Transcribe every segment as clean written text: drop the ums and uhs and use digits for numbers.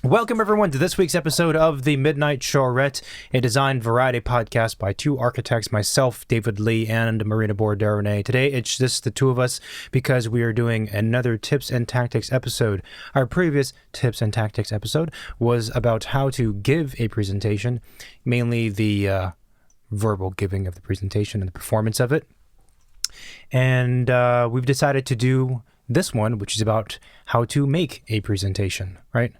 Welcome, everyone, to this week's episode of The Midnight Shorette, a design variety podcast by two architects, myself, David Lee, and Marina Borderonay. Today, it's just the two of us because we are doing another Tips and Tactics episode. Our previous Tips and Tactics episode was about how to give a presentation, mainly the verbal giving of the presentation and the performance of it. And we've decided to do this one, which is about how to make a presentation, right?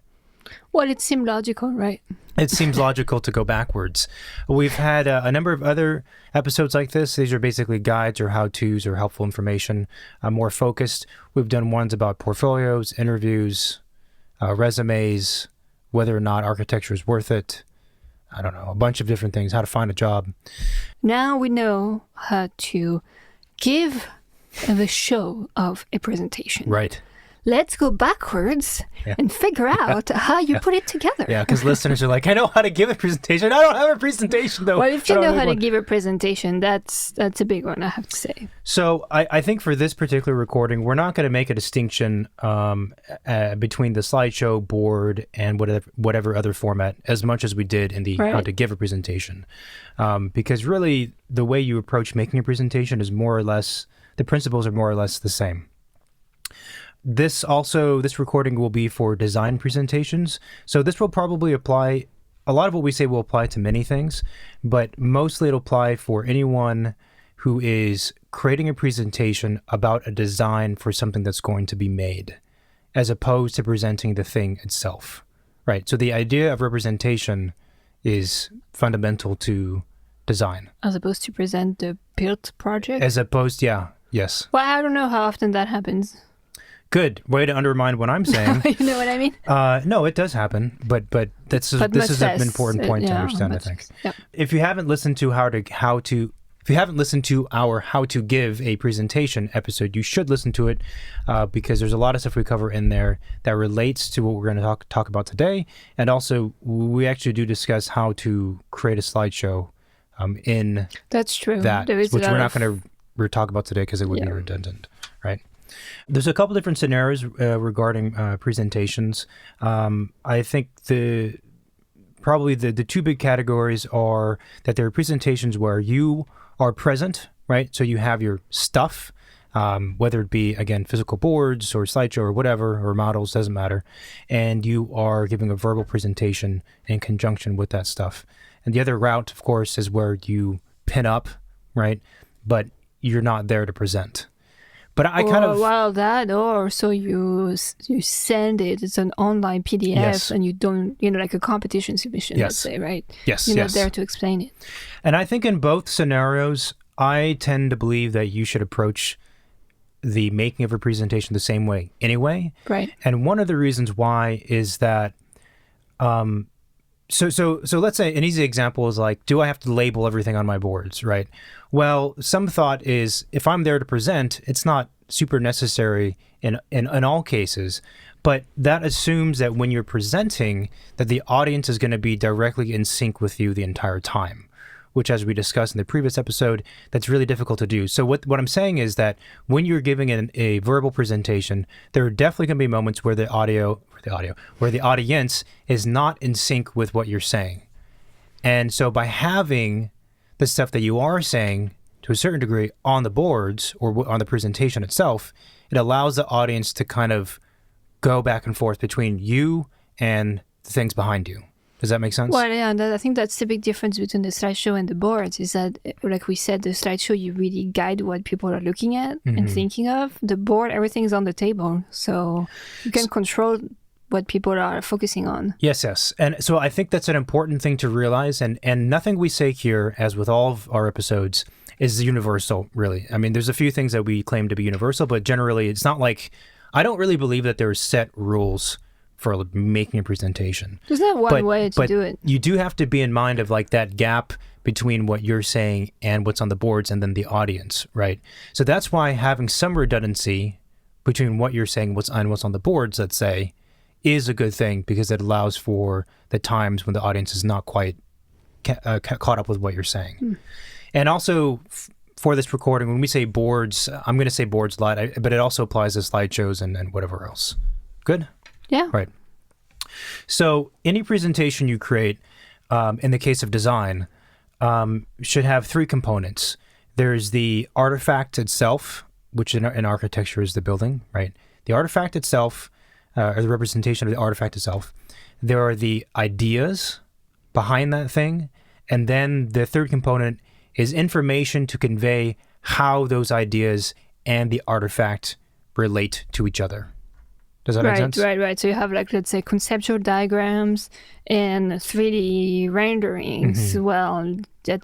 Well, it seemed logical, right? It seems logical to go backwards. We've had a number of other episodes like this. These are basically guides or how-tos or helpful information, more focused. We've done ones about portfolios, interviews, resumes, whether or not architecture is worth it. I don't know, a bunch of different things, how to find a job. Now we know how to give the show of a presentation. Right. Let's go backwards and figure out how you put it together. Yeah, because listeners are like, I know how to give a presentation. I don't have a presentation, though. Well, if you know how to give a presentation, that's a big one, I have to say. So I think for this particular recording, we're not going to make a distinction between the slideshow, board, and whatever other format as much as we did in the how to give a presentation. Because really, the way you approach making a presentation is more or less, the principles are more or less the same. This recording will be for design presentations. So this will probably apply, a lot of what we say will apply to many things, but mostly it'll apply for anyone who is creating a presentation about a design for something that's going to be made, as opposed to presenting the thing itself, right? So the idea of representation is fundamental to design. As opposed to present the built project? Yes. Well, I don't know how often that happens. Good way to undermine what I'm saying. You know what I mean? No, it does happen, but this is an important point to understand. I think if you haven't listened to our how to give a presentation episode, you should listen to it because there's a lot of stuff we cover in there that relates to what we're going to talk about today, and also we actually do discuss how to create a slideshow. That's true. Which we're not going to talk about today because it would be redundant, right? There's a couple different scenarios regarding presentations. I think probably the two big categories are that there are presentations where you are present, right? So you have your stuff, whether it be, again, physical boards or slideshow or whatever, or models, doesn't matter. And you are giving a verbal presentation in conjunction with that stuff. And the other route, of course, is where you pin up, right? But you're not there to present. But so you send it. It's an online PDF, and you don't, like a competition submission, let's say, right? Yes, You're not there to explain it. And I think in both scenarios, I tend to believe that you should approach the making of a presentation the same way anyway. Right. And one of the reasons why is that, so let's say an easy example is like, do I have to label everything on my boards, right? Well, some thought is if I'm there to present, it's not super necessary in all cases, but that assumes that when you're presenting, that the audience is going to be directly in sync with you the entire time, which, as we discussed in the previous episode, that's really difficult to do. So what I'm saying is that when you're giving a verbal presentation, there are definitely going to be moments where the audience is not in sync with what you're saying. And so by having the stuff that you are saying to a certain degree on the boards or on the presentation itself, it allows the audience to kind of go back and forth between you and the things behind you. Does that make sense? Well, yeah, I think that's the big difference between the slideshow and the boards is that, like we said, the slideshow, you really guide what people are looking at and thinking of. The board, everything's on the table. So you can control what people are focusing on. Yes. And so I think that's an important thing to realize. And nothing we say here, as with all of our episodes, is universal, really. I mean, there's a few things that we claim to be universal, but generally it's not like, I don't really believe that there are set rules for making a presentation. There's not one way to do it. You do have to be in mind of like that gap between what you're saying and what's on the boards and then the audience, right? So that's why having some redundancy between what you're saying and what's on the boards, let's say, is a good thing because it allows for the times when the audience is not quite caught up with what you're saying. And also for this recording, when we say boards, I'm going to say boards a lot, but it also applies to slideshows and whatever else. Good? Yeah. Right. So any presentation you create, in the case of design, should have three components. There's the artifact itself, which in architecture is the building, right? The artifact itself, or the representation of the artifact itself. There are the ideas behind that thing. And then the third component is information to convey how those ideas and the artifact relate to each other. Does that make sense? Right. So you have, like, let's say, conceptual diagrams and 3D renderings. Well,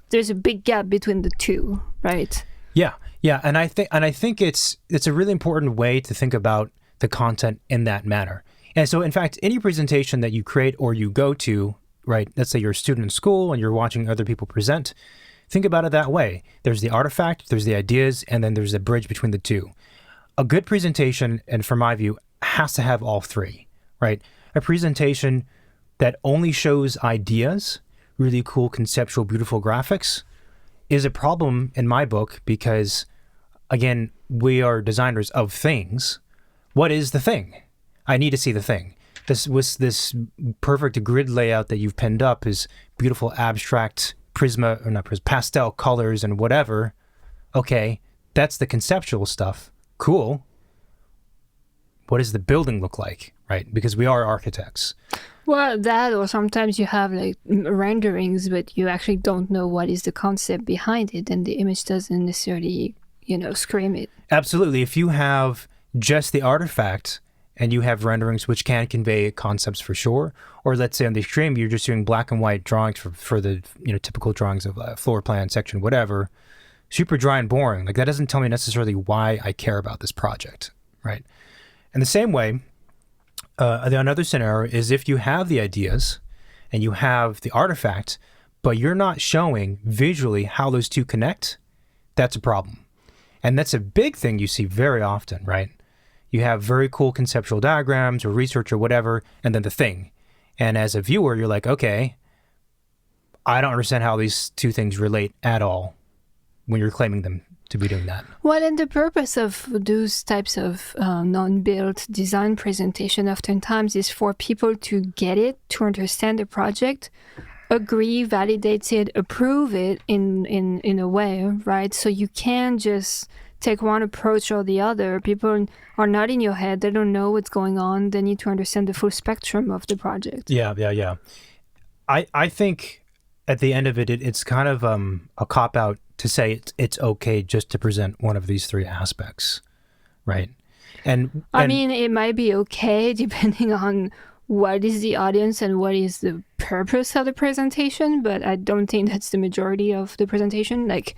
there's a big gap between the two, right? Yeah, and I think it's a really important way to think about the content in that manner. And so, in fact, any presentation that you create or you go to, right? Let's say you're a student in school and you're watching other people present. Think about it that way. There's the artifact, there's the ideas, and then there's a bridge between the two. A good presentation, and from my view, has to have all three, right? A presentation that only shows ideas, really cool, conceptual, beautiful graphics, is a problem in my book because, again, we are designers of things. What is the thing? I need to see the thing. This perfect grid layout that you've pinned up is beautiful abstract pastel colors and whatever. Okay, that's the conceptual stuff. Cool. What does the building look like, right? Because we are architects. Well, that, or sometimes you have, like, renderings, but you actually don't know what is the concept behind it, and the image doesn't necessarily, scream it. Absolutely. If you have just the artifact and you have renderings which can convey concepts for sure, or let's say on the extreme, you're just doing black and white drawings for the typical drawings of floor plan, section, whatever, super dry and boring. Like, that doesn't tell me necessarily why I care about this project, right? In the same way, another scenario is if you have the ideas and you have the artifact, but you're not showing visually how those two connect, that's a problem. And that's a big thing you see very often, right? You have very cool conceptual diagrams or research or whatever, and then the thing. And as a viewer, you're like, okay, I don't understand how these two things relate at all when you're claiming them to be doing that. Well, and the purpose of those types of non-built design presentation oftentimes is for people to get it, to understand the project, agree, validate it, approve it in a way, right? So you can't just take one approach or the other. People are not in your head. They don't know what's going on. They need to understand the full spectrum of the project. Yeah. I think at the end of it, it's kind of a cop-out to say it's okay just to present one of these three aspects, right? And I mean, it might be okay depending on what is the audience and what is the purpose of the presentation, but I don't think that's the majority of the presentation. Like,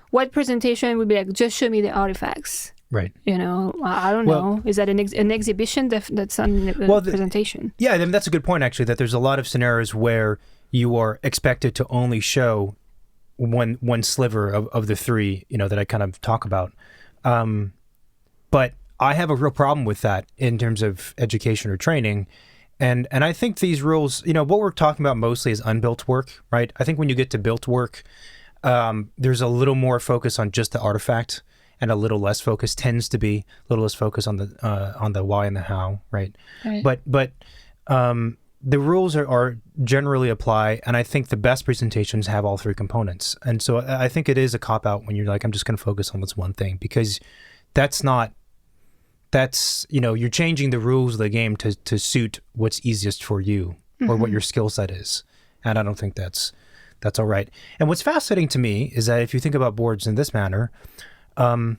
what presentation would be like, just show me the artifacts? Right. I don't know. Is that an exhibition that's on the presentation? Yeah, I mean, that's a good point, actually, that there's a lot of scenarios where you are expected to only show one sliver of the three, that I kind of talk about. But I have a real problem with that in terms of education or training. And I think these rules, what we're talking about mostly is unbuilt work, right? I think when you get to built work, there's a little more focus on just the artifact and a little less focus tends to be a little less focus on the why and the how, right? But the rules are generally apply, and I think the best presentations have all three components. And so I think it is a cop-out when you're like, I'm just going to focus on this one thing, because you're changing the rules of the game to suit what's easiest for you or what your skill set is. And I don't think that's all right. And what's fascinating to me is that if you think about boards in this manner, and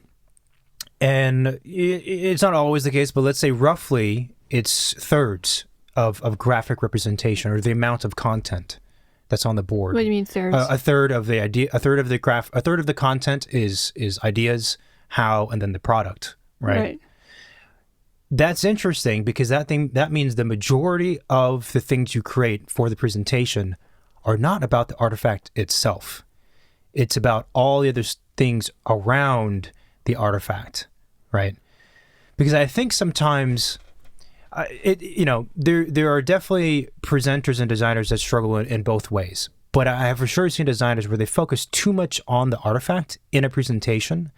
it's not always the case, but let's say roughly it's thirds of graphic representation, or the amount of content that's on the board. What do you mean thirds? A third of the idea, a third of the content is ideas, how, and then the product, right? That's interesting because that means the majority of the things you create for the presentation are not about the artifact itself. It's about all the other things around the artifact, right? Because I think sometimes there are definitely presenters and designers that struggle in both ways. But I have for sure seen designers where they focus too much on the artifact in a presentation.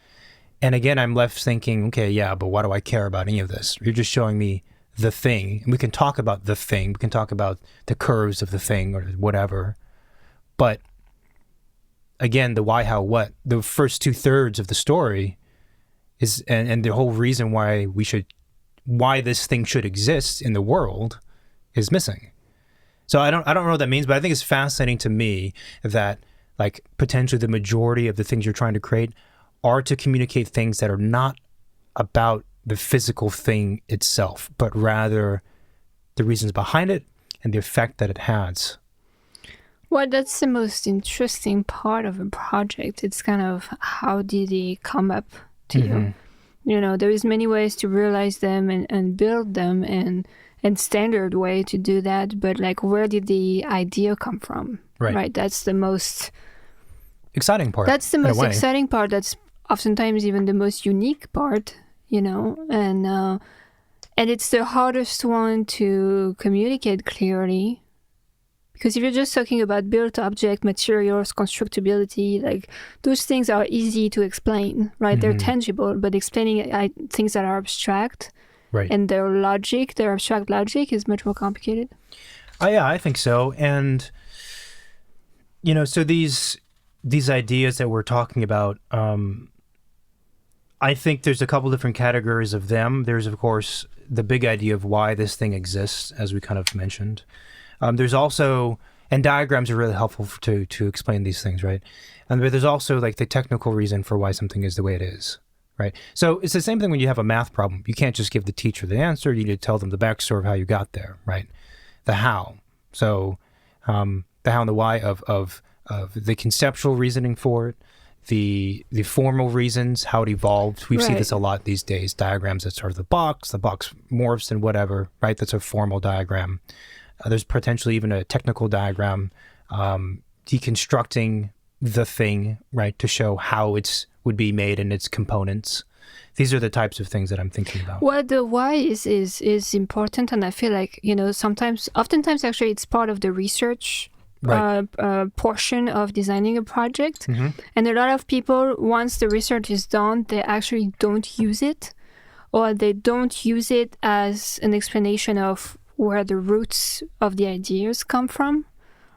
And again, I'm left thinking, okay, yeah, but why do I care about any of this? You're just showing me the thing. And we can talk about the thing. We can talk about the curves of the thing or whatever. But again, the why, how, what, the first 2/3 of the story is, and the whole reason why this thing should exist in the world is missing. So I don't know what that means, but I think it's fascinating to me that like potentially the majority of the things you're trying to create are to communicate things that are not about the physical thing itself, but rather the reasons behind it and the effect that it has. Well, that's the most interesting part of a project. It's kind of how did it come up to you? You know, there is many ways to realize them and build them and standard way to do that. But like, where did the idea come from? Right? That's the most exciting part. That's the most exciting part. That's oftentimes even the most unique part, you know, and it's the hardest one to communicate clearly. Because if you're just talking about built object, materials, constructability, like those things are easy to explain, right? They're tangible, but explaining things that are abstract and their logic, their abstract logic is much more complicated. Yeah, I think so. And, you know, so these ideas that we're talking about, I think there's a couple different categories of them. There's, of course, the big idea of why this thing exists, as we kind of mentioned. There's also, and diagrams are really helpful to explain these things, right? And but there's also like the technical reason for why something is the way it is, right? So it's the same thing when you have a math problem. You can't just give the teacher the answer. You need to tell them the backstory of how you got there, right? The how. So the how and the why of the conceptual reasoning for it, the formal reasons, how it evolved. We've seen this a lot these days. Diagrams that start with the box morphs and whatever, right? That's a formal diagram. There's potentially even a technical diagram deconstructing the thing, right, to show how it would be made and its components. These are the types of things that I'm thinking about. Well, the why is important, and I feel like, you know, oftentimes actually it's part of the research portion of designing a project. And a lot of people, once the research is done, they actually don't use it, or they don't use it as an explanation of where the roots of the ideas come from,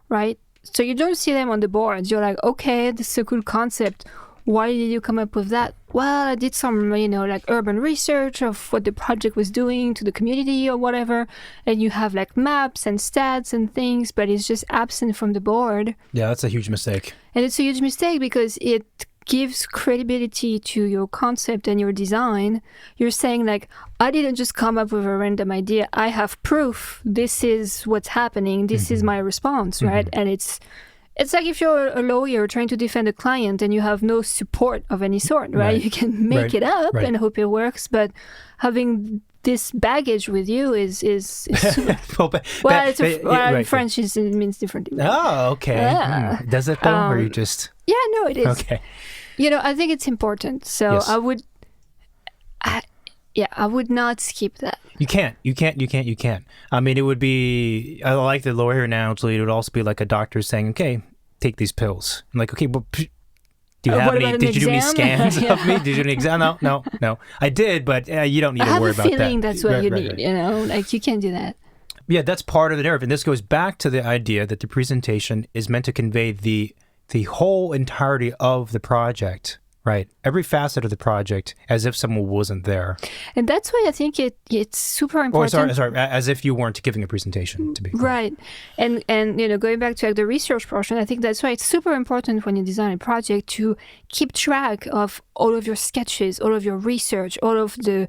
right? So you don't see them on the boards. You're like, okay, this is a cool concept. Why did you come up with that? Well, I did some, you know, like urban research of what the project was doing to the community or whatever. And you have like maps and stats and things, but it's just absent from the board. Yeah, that's a huge mistake. And it's a huge mistake because it gives credibility to your concept and your design. You're saying like, I didn't just come up with a random idea. I have proof. This is what's happening. This is my response, right? And it's like if you're a lawyer trying to defend a client and you have no support of any sort, right? You can make it up and hope it works, but having this baggage with you is in French it means differently. Oh, okay. Yeah. Does it though, or you just? Yeah, no, it is. Okay. You know, I think it's important. So I would not skip that. You can't. I mean, it would be, I like the lawyer analogy. It would also be like a doctor saying, okay, take these pills. I'm like, okay, but do you have any, did you do any scans of me? Did you do an exam? No. I did, but you don't need to worry about that. I have a feeling that's what you need, you know, like you can't do that. Yeah, that's part of the narrative. And this goes back to the idea that the presentation is meant to convey the whole entirety of the project, right? Every facet of the project, as if someone wasn't there. And that's why I think it's super important. Or sorry, as if you weren't giving a presentation, to be clear. Right. And you know, going back to like the research portion, I think that's why it's super important when you design a project to keep track of all of your sketches, all of your research, all of the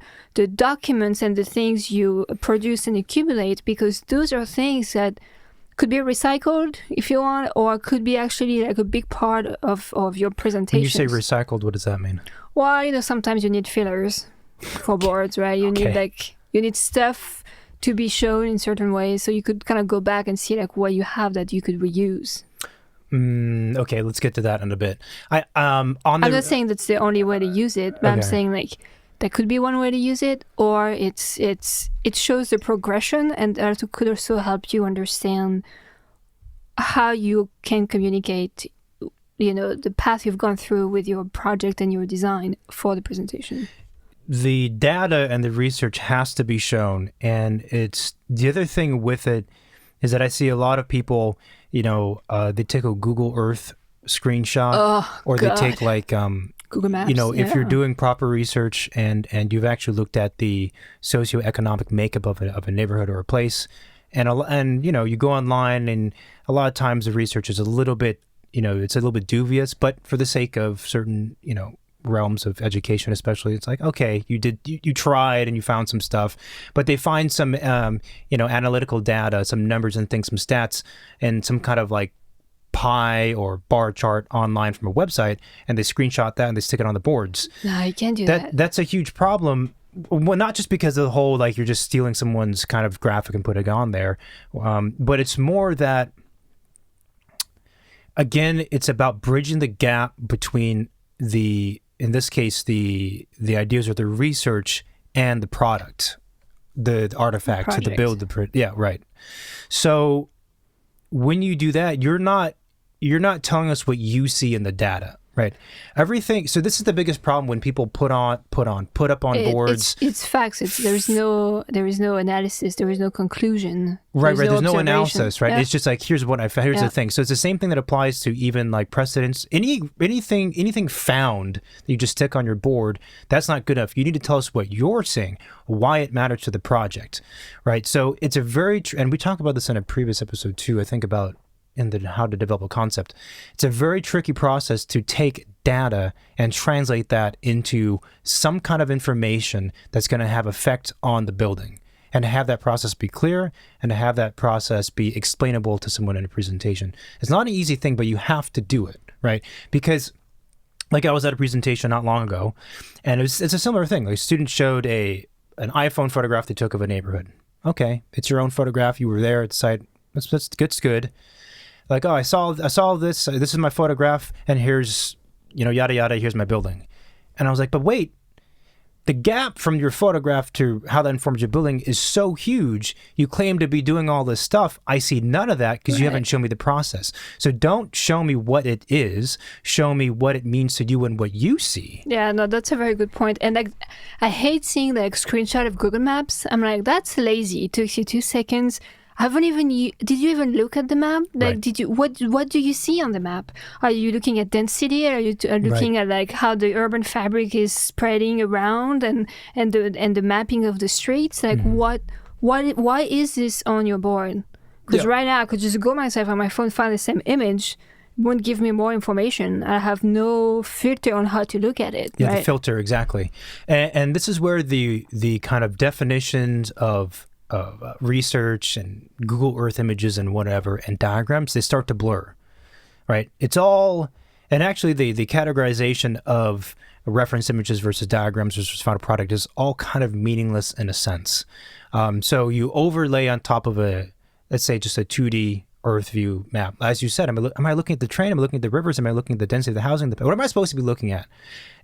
documents and the things you produce and accumulate, because those are things that could be recycled if you want, or could be actually like a big part of your presentation. When you say recycled, what does that mean? Well, you know, sometimes you need fillers for boards, right? You need stuff to be shown in certain ways, so you could kind of go back and see like what you have that you could reuse. Okay, let's get to that in a bit. I'm not saying that's the only way to use it, but I'm saying like that could be one way to use it, or it shows the progression, and that could also help you understand how you can communicate, you know, the path you've gone through with your project and your design for the presentation. the data and the research has to be shown, and it's the other thing with it is that I see a lot of people, they take a Google Earth screenshot, or God. they take like Google Maps. if you're doing proper research and you've actually looked at the socioeconomic makeup of a neighborhood or a place, and you go online, and a lot of times the research is a little bit it's a little bit dubious, but for the sake of certain realms of education especially, it's like, okay, you tried and you found some stuff, but they find some analytical data, some numbers and things, some stats, and some kind of like pie or bar chart online from a website, and they screenshot that and they stick it on the boards. No, you can't do that. That's a huge problem. Well, not just because of the whole, like, you're just stealing someone's kind of graphic and putting it on there, but it's more that, again, it's about bridging the gap between in this case, the ideas or the research and the product, the artifact, the build, yeah, right. So when you do that, you're not telling us what you see in the data, right? Everything. So this is the biggest problem when people put up on boards. It's facts. There is no analysis. There is no conclusion. Right. There's no analysis, right? Yeah. It's just like, here's the thing. So it's the same thing that applies to even like precedents. Anything found that you just stick on your board, that's not good enough. You need to tell us what you're seeing, why it matters to the project, right? So it's a very, and we talked about this in a previous episode too, I think, about how to develop a concept. It's a very tricky process to take data and translate that into some kind of information that's going to have effect on the building, and to have that process be clear, and to have that process be explainable to someone in a presentation. It's not an easy thing, but you have to do it, right? Because like, I was at a presentation not long ago, and it's a similar thing. Like, students showed an iPhone photograph they took of a neighborhood. Okay, it's your own photograph. You were there at the site. That's good. Like, oh, I saw this. This is my photograph, and here's, yada yada. Here's my building, and I was like, but wait, the gap from your photograph to how that informs your building is so huge. You claim to be doing all this stuff. I see none of that because you haven't shown me the process. So don't show me what it is. Show me what it means to you and what you see. Yeah, no, that's a very good point. And like, I hate seeing like screenshot of Google Maps. I'm like, that's lazy. It takes you 2 seconds. Did you even look at the map? Like, right. What do you see on the map? Are you looking at density? Are you looking at like how the urban fabric is spreading around and the mapping of the streets? Like, why is this on your board? Because right now I could just go myself on my phone, find the same image. It won't give me more information. I have no filter on how to look at it. Yeah, right? The filter, exactly. And this is where the kind of definitions of research and Google Earth images and whatever and diagrams, they start to blur, right? It's all, and actually the categorization of reference images versus diagrams versus final product is all kind of meaningless in a sense. So you overlay on top of let's say just a 2D Earth view map. As you said, am I looking at the train? Am I looking at the rivers? Am I looking at the density of the housing? What am I supposed to be looking at?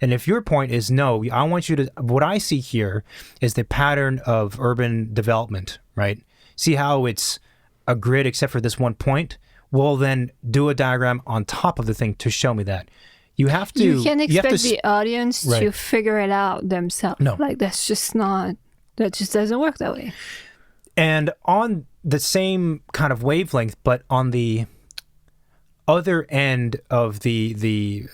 And if your point is no, I want you to, what I see here is the pattern of urban development, right? See how it's a grid except for this one point? Well, then do a diagram on top of the thing to show me that. You have to. You can't expect the audience to figure it out themselves. No. Like, that just doesn't work that way. And on the same kind of wavelength, but on the other end of the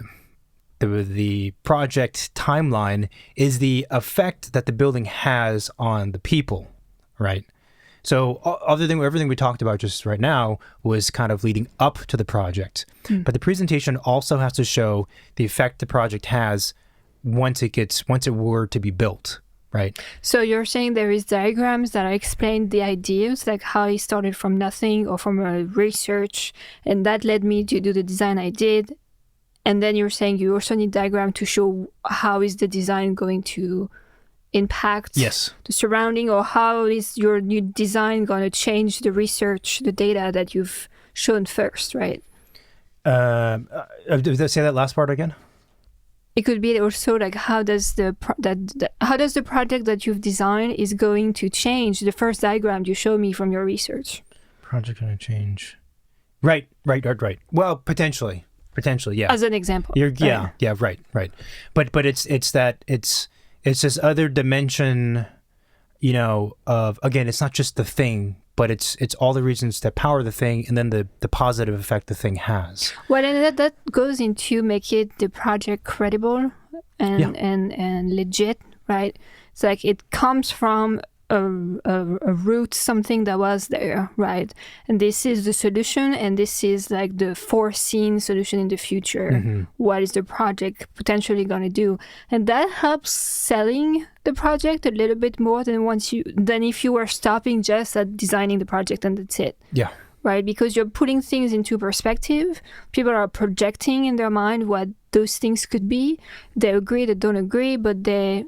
project timeline is the effect that the building has on the people, right? So other than everything we talked about just right now was kind of leading up to the project. But the presentation also has to show the effect the project has once it were to be built. Right. So you're saying there is diagrams that explain the ideas, like how he started from nothing or from a research, and that led me to do the design I did. And then you're saying you also need diagram to show how is the design going to impact the surrounding, or how is your new design going to change the research, the data that you've shown first, right? Did I say that last part again? It could be also like how does the project that you've designed is going to change the first diagram you show me from your research. Project going to change. Right. Well, potentially, yeah. As an example. Right. But it's It's this other dimension, of, again, it's not just the thing, but it's all the reasons that power the thing, and then the positive effect the thing has. Well, and that goes into make it the project credible and legit, right? It's like it comes from a root, something that was there, right? And this is the solution, and this is like the foreseen solution in the future. Mm-hmm. What is the project potentially going to do? And that helps selling the project a little bit more than if you were stopping just at designing the project and that's it. Yeah. Right? Because you're putting things into perspective. People are projecting in their mind what those things could be. They agree, they don't agree, but they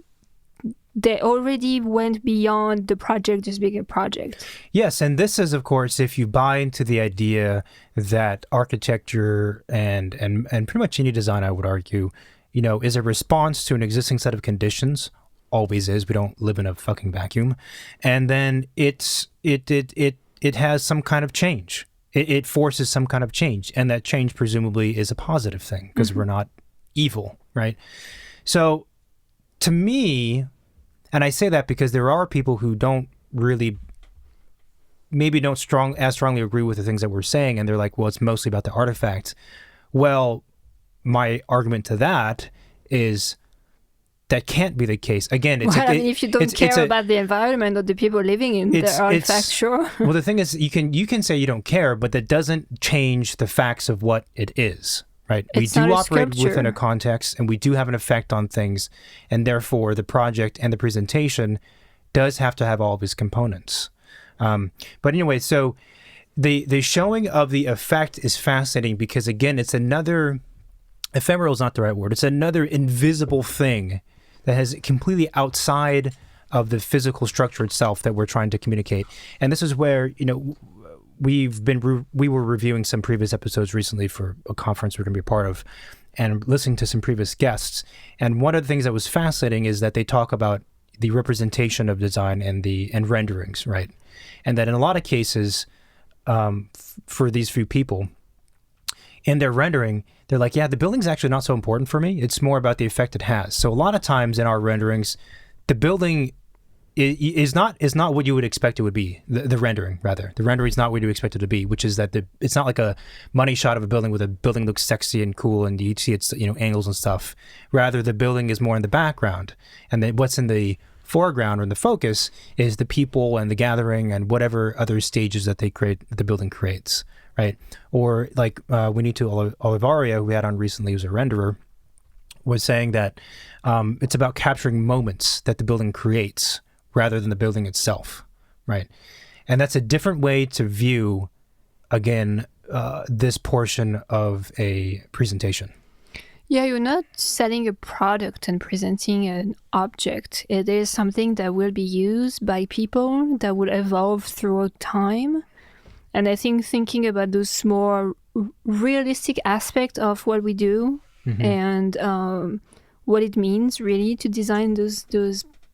already went beyond the project just being a project. Yes, and this is, of course, if you buy into the idea that architecture and pretty much any design, I would argue, is a response to an existing set of conditions. Always is. We don't live in a fucking vacuum. And then it has some kind of change. It forces some kind of change, and that change presumably is a positive thing because we're not evil, right? So, to me. And I say that because there are people who don't really, maybe don't as strongly agree with the things that we're saying, and they're like, well, it's mostly about the artifact. Well, my argument to that is that can't be the case. Again, if you don't care about the environment or the people living in the artifact, sure. Well, the thing is, you can say you don't care, but that doesn't change the facts of what it is. Right. We do operate within a context, and we do have an effect on things, and therefore the project and the presentation does have to have all of its components. But anyway, so the showing of the effect is fascinating because, again, it's another, ephemeral is not the right word, it's another invisible thing that has completely outside of the physical structure itself that we're trying to communicate. And this is where, we were reviewing some previous episodes recently for a conference we're going to be a part of, and listening to some previous guests. And one of the things that was fascinating is that they talk about the representation of design and renderings, right? And that in a lot of cases, for these few people, in their rendering, they're like, yeah, the building's actually not so important for me. It's more about the effect it has. So a lot of times in our renderings, the building is not what you would expect it would be. The rendering, rather. The rendering is not what you expect it to be, which is that it's not like a money shot of a building where the building looks sexy and cool and you see its angles and stuff. Rather, the building is more in the background, and then what's in the foreground or in the focus is the people and the gathering and whatever other stages that the building creates, right? Or like Winnie-to Olivaria, who we had on recently, who's a renderer, was saying that it's about capturing moments that the building creates rather than the building itself, right? And that's a different way to view, again, this portion of a presentation. Yeah, you're not selling a product and presenting an object. It is something that will be used by people, that will evolve throughout time. And I think thinking about those more realistic aspects of what we do and what it means really to design those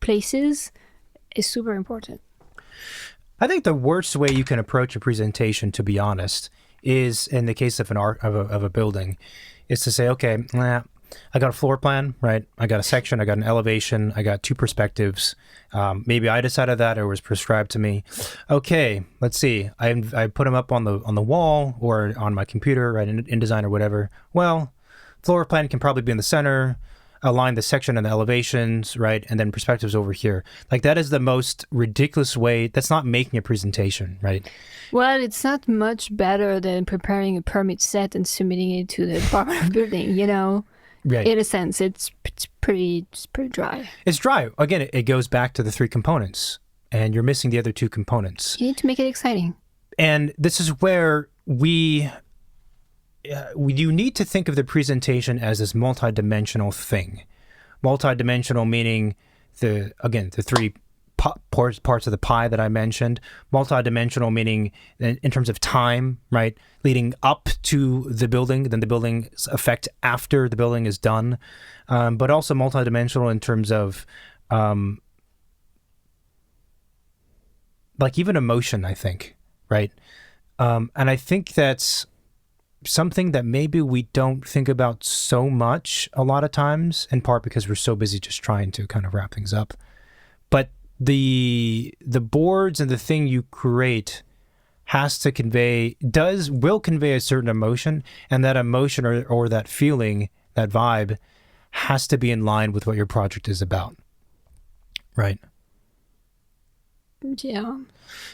places is super important. I think the worst way you can approach a presentation, to be honest, is in the case of of a building, is to say, okay, I got a floor plan, right? I got a section, I got an elevation, I got two perspectives. Maybe I decided that or it was prescribed to me. Okay, let's see. I put them up on the wall or on my computer, right, in InDesign or whatever. Well, floor plan can probably be in the center. Align the section and the elevations, right? And then perspectives over here. Like, that is the most ridiculous way. That's not making a presentation, right? Well, it's not much better than preparing a permit set and submitting it to the Department of Building, Right. In a sense, it's pretty dry. It's dry. Again, it goes back to the three components, and you're missing the other two components. You need to make it exciting. And this is where you need to think of the presentation as this multidimensional thing. Multidimensional meaning the three parts of the pie that I mentioned. Multidimensional meaning in terms of time, right? Leading up to the building, then the building's effect after the building is done. But also multidimensional in terms of like even emotion, I think, right? And I think that's something that maybe we don't think about so much a lot of times, in part because we're so busy just trying to kind of wrap things up. But the boards and the thing you create will convey a certain emotion, and that emotion or that feeling, that vibe, has to be in line with what your project is about. Right? Yeah.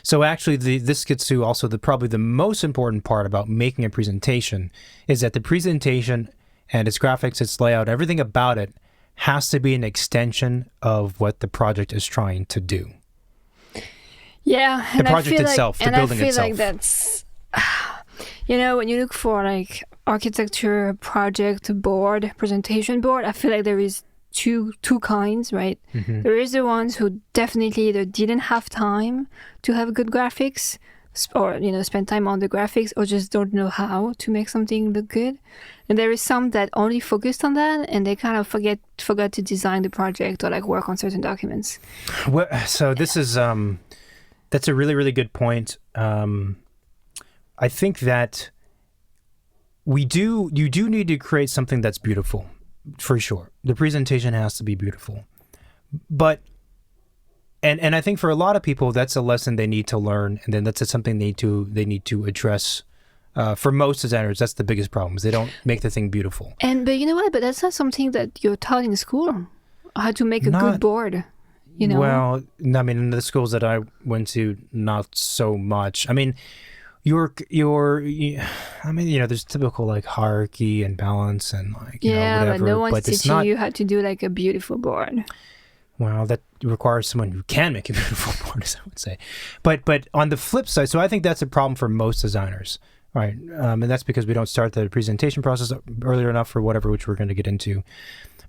So actually, this gets to also probably the most important part about making a presentation is that the presentation and its graphics, its layout, everything about it has to be an extension of what the project is trying to do. Yeah, the project itself, the building itself. And I feel like that's, when you look for like architecture, project, board, presentation board, I feel like there is two kinds, right? Mm-hmm. There is the ones who definitely either didn't have time to have good graphics, or spend time on the graphics, or just don't know how to make something look good. And there is some that only focused on that, and they kind of forgot to design the project or like work on certain documents. Well, so this is that's a really, really good point. I think that you do need to create something that's beautiful. For sure. The presentation has to be beautiful. But, and I think for a lot of people, that's a lesson they need to learn. And then that's something they need to address. For most designers, that's the biggest problem, is they don't make the thing beautiful. But you know what? But that's not something that you're taught in school, how to make a good board, Well, I mean, in the schools that I went to, not so much. I mean, there's typical like hierarchy and balance and like whatever. But no one's teaching you how to do like a beautiful board. Well, that requires someone who can make a beautiful board, as I would say. But on the flip side, so I think that's a problem for most designers, right? And that's because we don't start the presentation process earlier enough for whatever, which we're going to get into.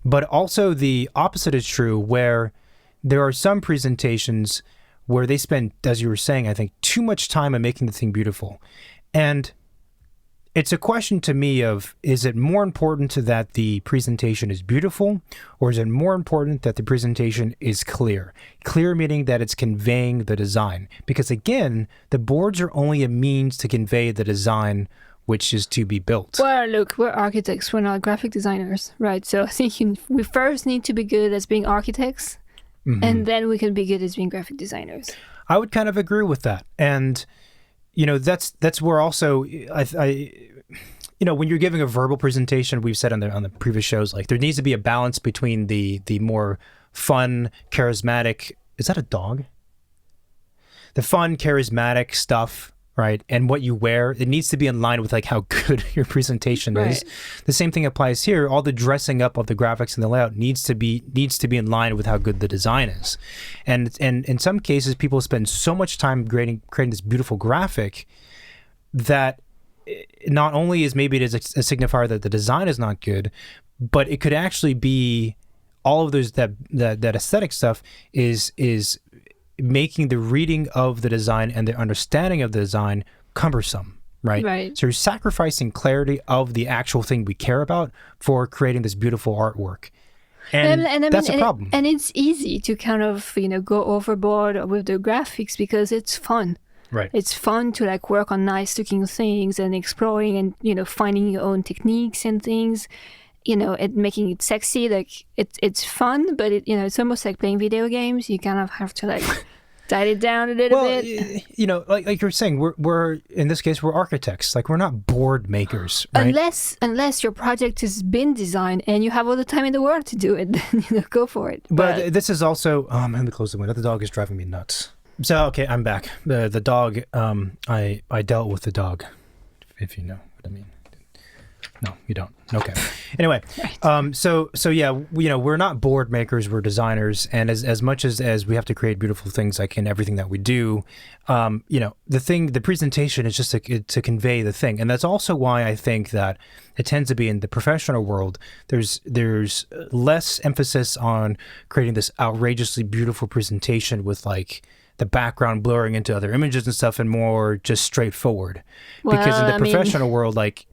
But also the opposite is true, where there are some presentations where they spend, as you were saying, I think, too much time on making the thing beautiful. And it's a question to me of, is it more important that the presentation is beautiful, or is it more important that the presentation is clear? Clear meaning that it's conveying the design. Because again, the boards are only a means to convey the design which is to be built. Well, look, we're architects, we're not graphic designers, right? So I think we first need to be good at being architects, and then we can be good at being graphic designers. I would kind of agree with that. And, that's where also, when you're giving a verbal presentation, we've said on the previous shows, like there needs to be a balance between the more fun, charismatic, is that a dog? The fun, charismatic stuff, right? And what you wear, it needs to be in line with like how good your presentation is. The same thing applies here. All the dressing up of the graphics and the layout needs to be in line with how good the design is. And in some cases, people spend so much time creating this beautiful graphic that not only is maybe it is a signifier that the design is not good, but it could actually be all of those that aesthetic stuff is making the reading of the design and the understanding of the design cumbersome, right? So you're sacrificing clarity of the actual thing we care about for creating this beautiful artwork. And that's a problem. And it's easy to kind of, go overboard with the graphics because it's fun. Right. It's fun to like work on nice looking things and exploring and, finding your own techniques and things. And making it sexy, like it's fun, but it's almost like playing video games. You kind of have to like dial it down a little bit. Like you're saying, we're in this case we're architects. Like we're not board makers, right? Unless your project has been designed and you have all the time in the world to do it, then go for it. But this is also let me close the window. The dog is driving me nuts. So okay, I'm back. The dog. I dealt with the dog, if you know what I mean. No, you don't. Okay. Anyway, so yeah, we're not board makers, we're designers, and as much as we have to create beautiful things, like in everything that we do, the presentation is just to convey the thing, and that's also why I think that it tends to be in the professional world. There's less emphasis on creating this outrageously beautiful presentation with like the background blurring into other images and stuff, and more just straightforward. Because in the professional world, like,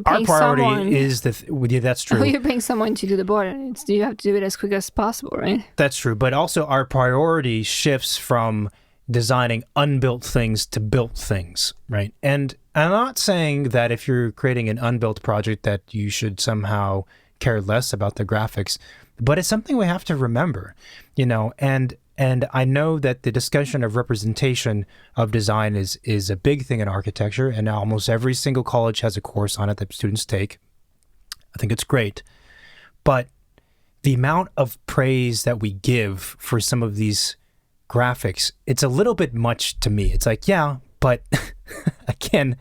our priority is that's true. You're paying someone to do the board. You have to do it as quick as possible, right? That's true. But also our priority shifts from designing unbuilt things to built things, right? And I'm not saying that if you're creating an unbuilt project that you should somehow care less about the graphics, but it's something we have to remember, and I know that the discussion of representation of design is a big thing in architecture, and almost every single college has a course on it that students take. I think it's great. But the amount of praise that we give for some of these graphics, it's a little bit much to me. It's like, yeah, but again,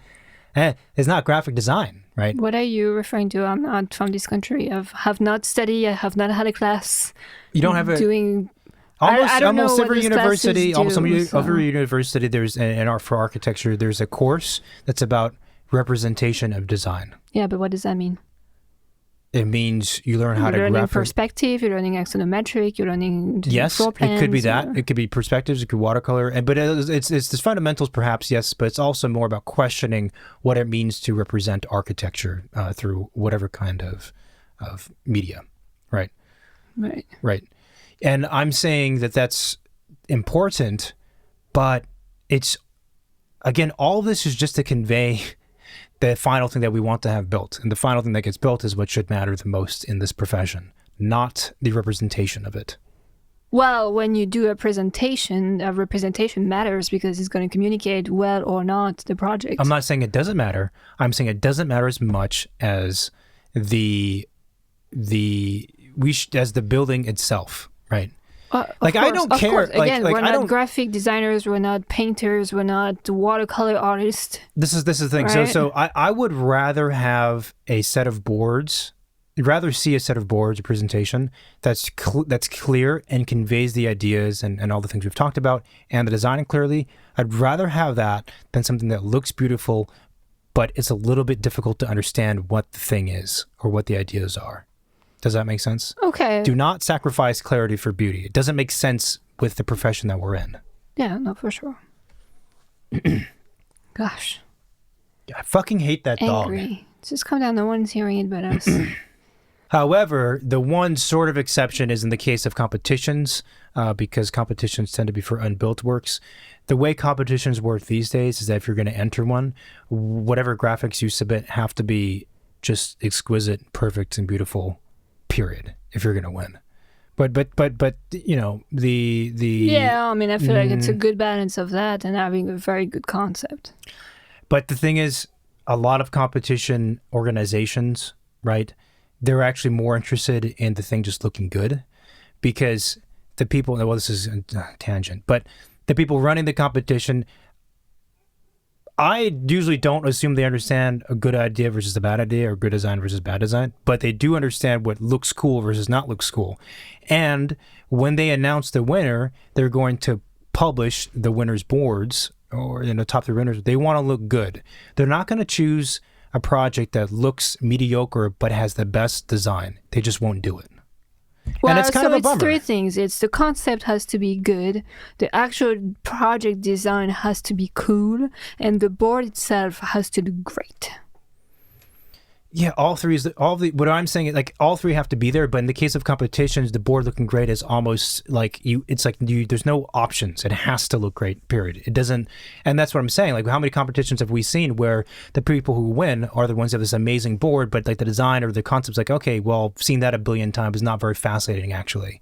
it's not graphic design, right? What are you referring to? I'm not from this country. I have not studied. I have not had a class. You don't have doing. Almost, I don't know almost what every these classes university, do, almost so- every university, there's for architecture, there's a course that's about representation of design. Yeah, but what does that mean? It means you learn how You're to learning graphic. You're learning axonometric, you're learning Yes, floor plans. it could be that. or- It could be perspectives. It could be watercolor. But it's the fundamentals, perhaps. Yes, but it's also more about questioning what it means to represent architecture through whatever kind of media, right? Right. Right. And I'm saying that that's important, but it's again, all this is just to convey the final thing that we want to have built. And the final thing that gets built is what should matter the most in this profession, not the representation of it. Well, when you do a representation matters because it's going to communicate well or not the project. I'm not saying it doesn't matter. I'm saying it doesn't matter as much as as the building itself, right? Like, I don't care. Like, Again, like, we're I not don't- graphic designers. We're not painters. We're not watercolor artists. This is the thing. Right. So I would rather have a set of boards. I'd rather see a set of boards, a presentation that's clear and conveys the ideas and all the things we've talked about and the design clearly. I'd rather have that than something that looks beautiful, but it's a little bit difficult to understand what the thing is or what the ideas are. Does that make sense? Okay. Do not sacrifice clarity for beauty. It doesn't make sense with the profession that we're in. Yeah, no, for sure. Gosh. I fucking hate that dog. Angry. Just calm down. No one's hearing it but us. However, the one sort of exception is in the case of competitions, because competitions tend to be for unbuilt works. The way competitions work these days is that if you're going to enter one, whatever graphics you submit have to be just exquisite, perfect, and beautiful, period, if you're going to win. But the Yeah, I mean, I feel like it's a good balance of that and having a very good concept. But the thing is, a lot of competition organizations, right, they're actually more interested in the thing just looking good, because the people, well, this is a tangent, but the people running the competition, I usually don't assume they understand a good idea versus a bad idea or good design versus bad design, but they do understand what looks cool versus not looks cool. And when they announce the winner, they're going to publish the winner's boards, or top 3 winners. They want to look good. They're not going to choose a project that looks mediocre but has the best design. They just won't do it. Well, and it's kind of a bummer. 3 things. It's the concept has to be good, the actual project design has to be cool, and the board itself has to look great. Yeah, all three is what I'm saying is, like, all 3 have to be there, but in the case of competitions, the board looking great is almost like there's no options. It has to look great, period. It doesn't, and that's what I'm saying. Like, how many competitions have we seen where the people who win are the ones that have this amazing board, but like the design or the concept's like, okay, well, I've seen that a billion times, is not very fascinating, actually.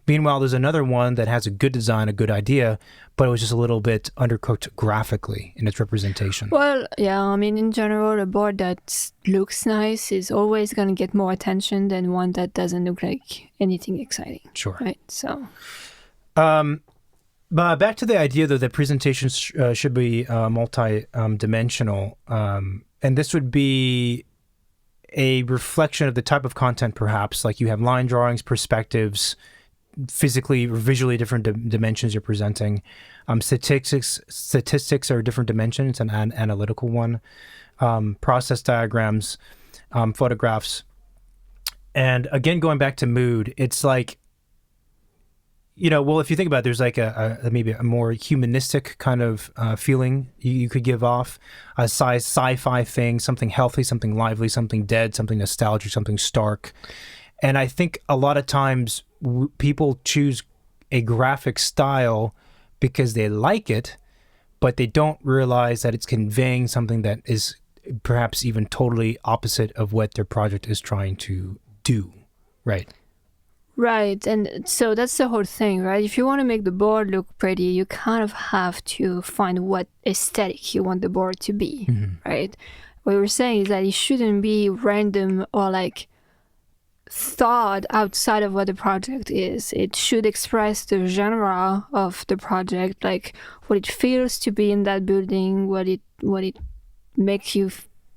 Meanwhile, there's another one that has a good design, a good idea, but it was just a little bit undercooked graphically in its representation. Well, yeah, I mean, in general, a board that looks nice is always going to get more attention than one that doesn't look like anything exciting. Sure. Right, so... But back to the idea, though, that presentations should be multi-dimensional, and this would be a reflection of the type of content, perhaps. Like, you have line drawings, perspectives, physically or visually different dimensions you're presenting. Statistics are a different dimension. It's an analytical one. Process diagrams, photographs. And again, going back to mood, it's like, well, if you think about it, there's like maybe a more humanistic kind of feeling you could give off, a sci-fi thing, something healthy, something lively, something dead, something nostalgic, something stark. And I think a lot of times people choose a graphic style because they like it, but they don't realize that it's conveying something that is perhaps even totally opposite of what their project is trying to do, right? Right, and so that's the whole thing, right? If you want to make the board look pretty, you kind of have to find what aesthetic you want the board to be, right? What we're saying is that it shouldn't be random or like thought outside of what the project is. It should express the genre of the project, like what it feels to be in that building, what it makes you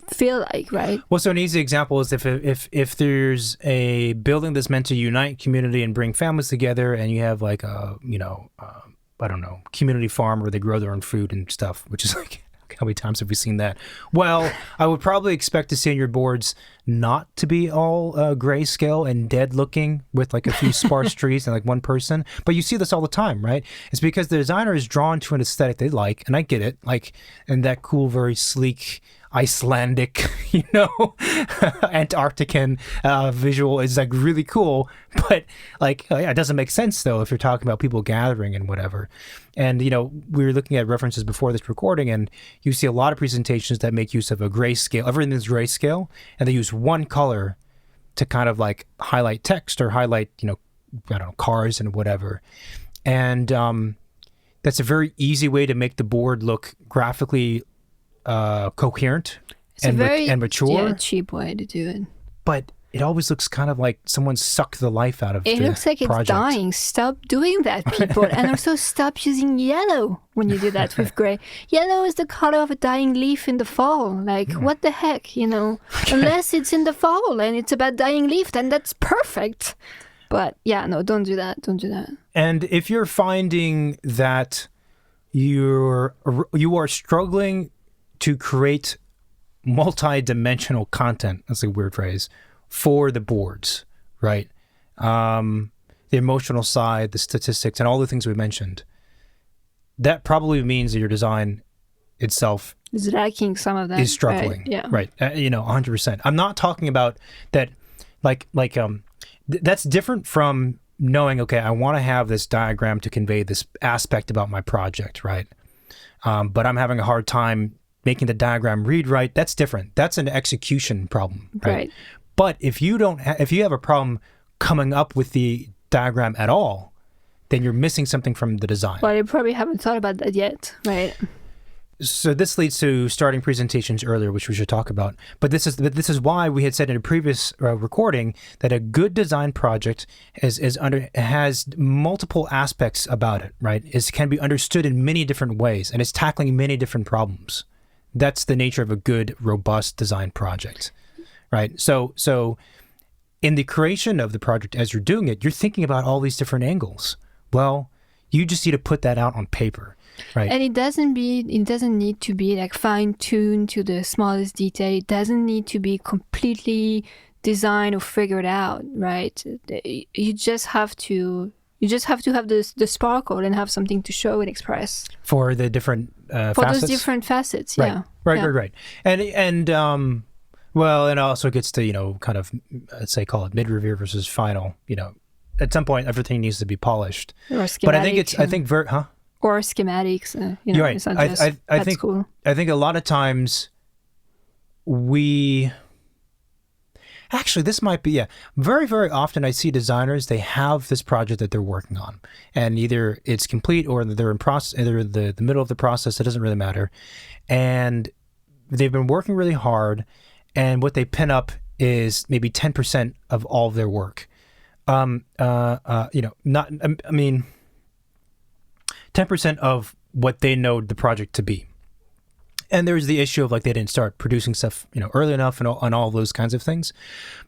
feel like, right? Well, so an easy example is if there's a building that's meant to unite community and bring families together, and you have like a I don't know, community farm where they grow their own food and stuff, which is like, how many times have we seen that? Well, I would probably expect to see on your boards not to be all grayscale and dead looking with like a few sparse trees and like one person. But you see this all the time, right? It's because the designer is drawn to an aesthetic they like, and I get it, like, and that cool, very sleek, Icelandic, Antarctican visual is like really cool, but like, it doesn't make sense though if you're talking about people gathering and whatever. And we were looking at references before this recording, and you see a lot of presentations that make use of a grayscale. Everything's grayscale, and they use one color to kind of like highlight text or highlight, I don't know, cars and whatever. And that's a very easy way to make the board look graphically coherent and mature. Cheap way to do it. But it always looks kind of like someone sucked the life out of it. It looks like project. It's dying. Stop doing that, people. And also stop using yellow when you do that with gray. Yellow is the color of a dying leaf in the fall. Like, what the heck, Okay. Unless it's in the fall and it's about dying leaf, then that's perfect. But yeah, no, don't do that. Don't do that. And if you're finding that you are struggling to create multi-dimensional content, that's a weird phrase, for the boards, right? The emotional side, the statistics, and all the things we mentioned, that probably means that your design itself is lacking some of that. Is struggling, right? Yeah. Right. 100%. I'm not talking about that, that's different from knowing, okay, I want to have this diagram to convey this aspect about my project, right? But I'm having a hard time making the diagram read right. That's different. That's an execution problem, right? But if you have a problem coming up with the diagram at all, then you're missing something from the design. Well, you probably haven't thought about that yet, right? So this leads to starting presentations earlier, which we should talk about. But this is why we had said in a previous recording that a good design project has multiple aspects about it, right? It can be understood in many different ways, and it's tackling many different problems. That's the nature of a good, robust design project, right? So in the creation of the project, as you're doing it, you're thinking about all these different angles. Well, you just need to put that out on paper, right? And it doesn't need to be like fine-tuned to the smallest detail. It doesn't need to be completely designed or figured out, right? You just have to have the sparkle and have something to show and express for the different for facets. Those different facets. Right. Yeah, right. And well, it also gets to kind of, let's say, call it mid-review versus final. At some point everything needs to be polished. Or schematic, but I think or schematics. You're right. It's not just, I think cool. I think a lot of times actually, this might be, very, very often I see designers, they have this project that they're working on, and either it's complete or they're in process, either the middle of the process, it doesn't really matter. And they've been working really hard, and what they pin up is maybe 10% of all of their work. 10% of what they know the project to be. And there's the issue of they didn't start producing stuff, early enough and all those kinds of things.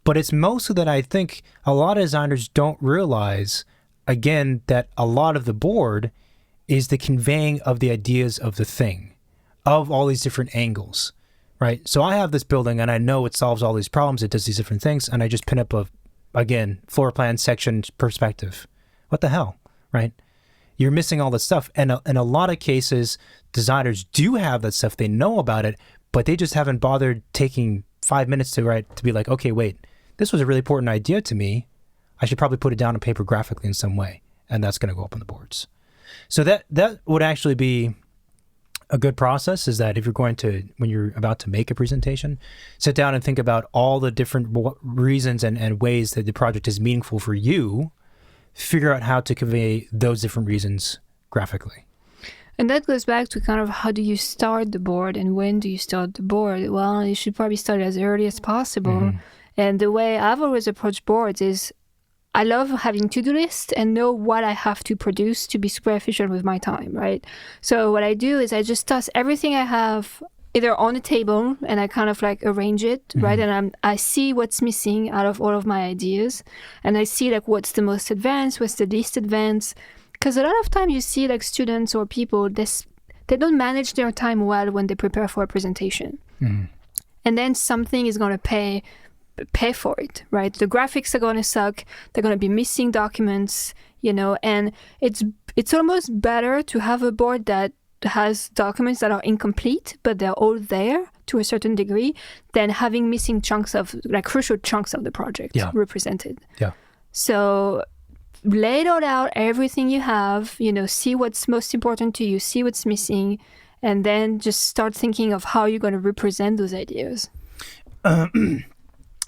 But it's mostly that I think a lot of designers don't realize, again, that a lot of the board is the conveying of the ideas of the thing, of all these different angles, right? So I have this building and I know it solves all these problems. It does these different things. And I just pin up floor plan, section, perspective. What the hell, right? You're missing all this stuff. And in a lot of cases, designers do have that stuff. They know about it, but they just haven't bothered taking 5 minutes to be like, okay, wait, this was a really important idea to me. I should probably put it down on paper graphically in some way. And that's going to go up on the boards. So that would actually be a good process, is that if you're going to, when you're about to make a presentation, sit down and think about all the different reasons and ways that the project is meaningful for you, figure out how to convey those different reasons graphically. And that goes back to kind of how do you start the board and when do you start the board? Well, you should probably start as early as possible. Mm-hmm. And the way I've always approached boards is I love having to-do lists and know what I have to produce to be super efficient with my time, right? So what I do is I just toss everything I have either on a table and I kind of like arrange it, mm-hmm. right? And I see what's missing out of all of my ideas. And I see like what's the most advanced, what's the least advanced. Because a lot of time you see like students or people, they don't manage their time well when they prepare for a presentation. Mm-hmm. And then something is going to pay for it, right? The graphics are going to suck. They're going to be missing documents, and it's almost better to have a board that has documents that are incomplete, but they're all there to a certain degree, than having missing chunks of, like crucial chunks of the project represented. Yeah. So lay it all out, everything you have, see what's most important to you, see what's missing, and then just start thinking of how you're going to represent those ideas.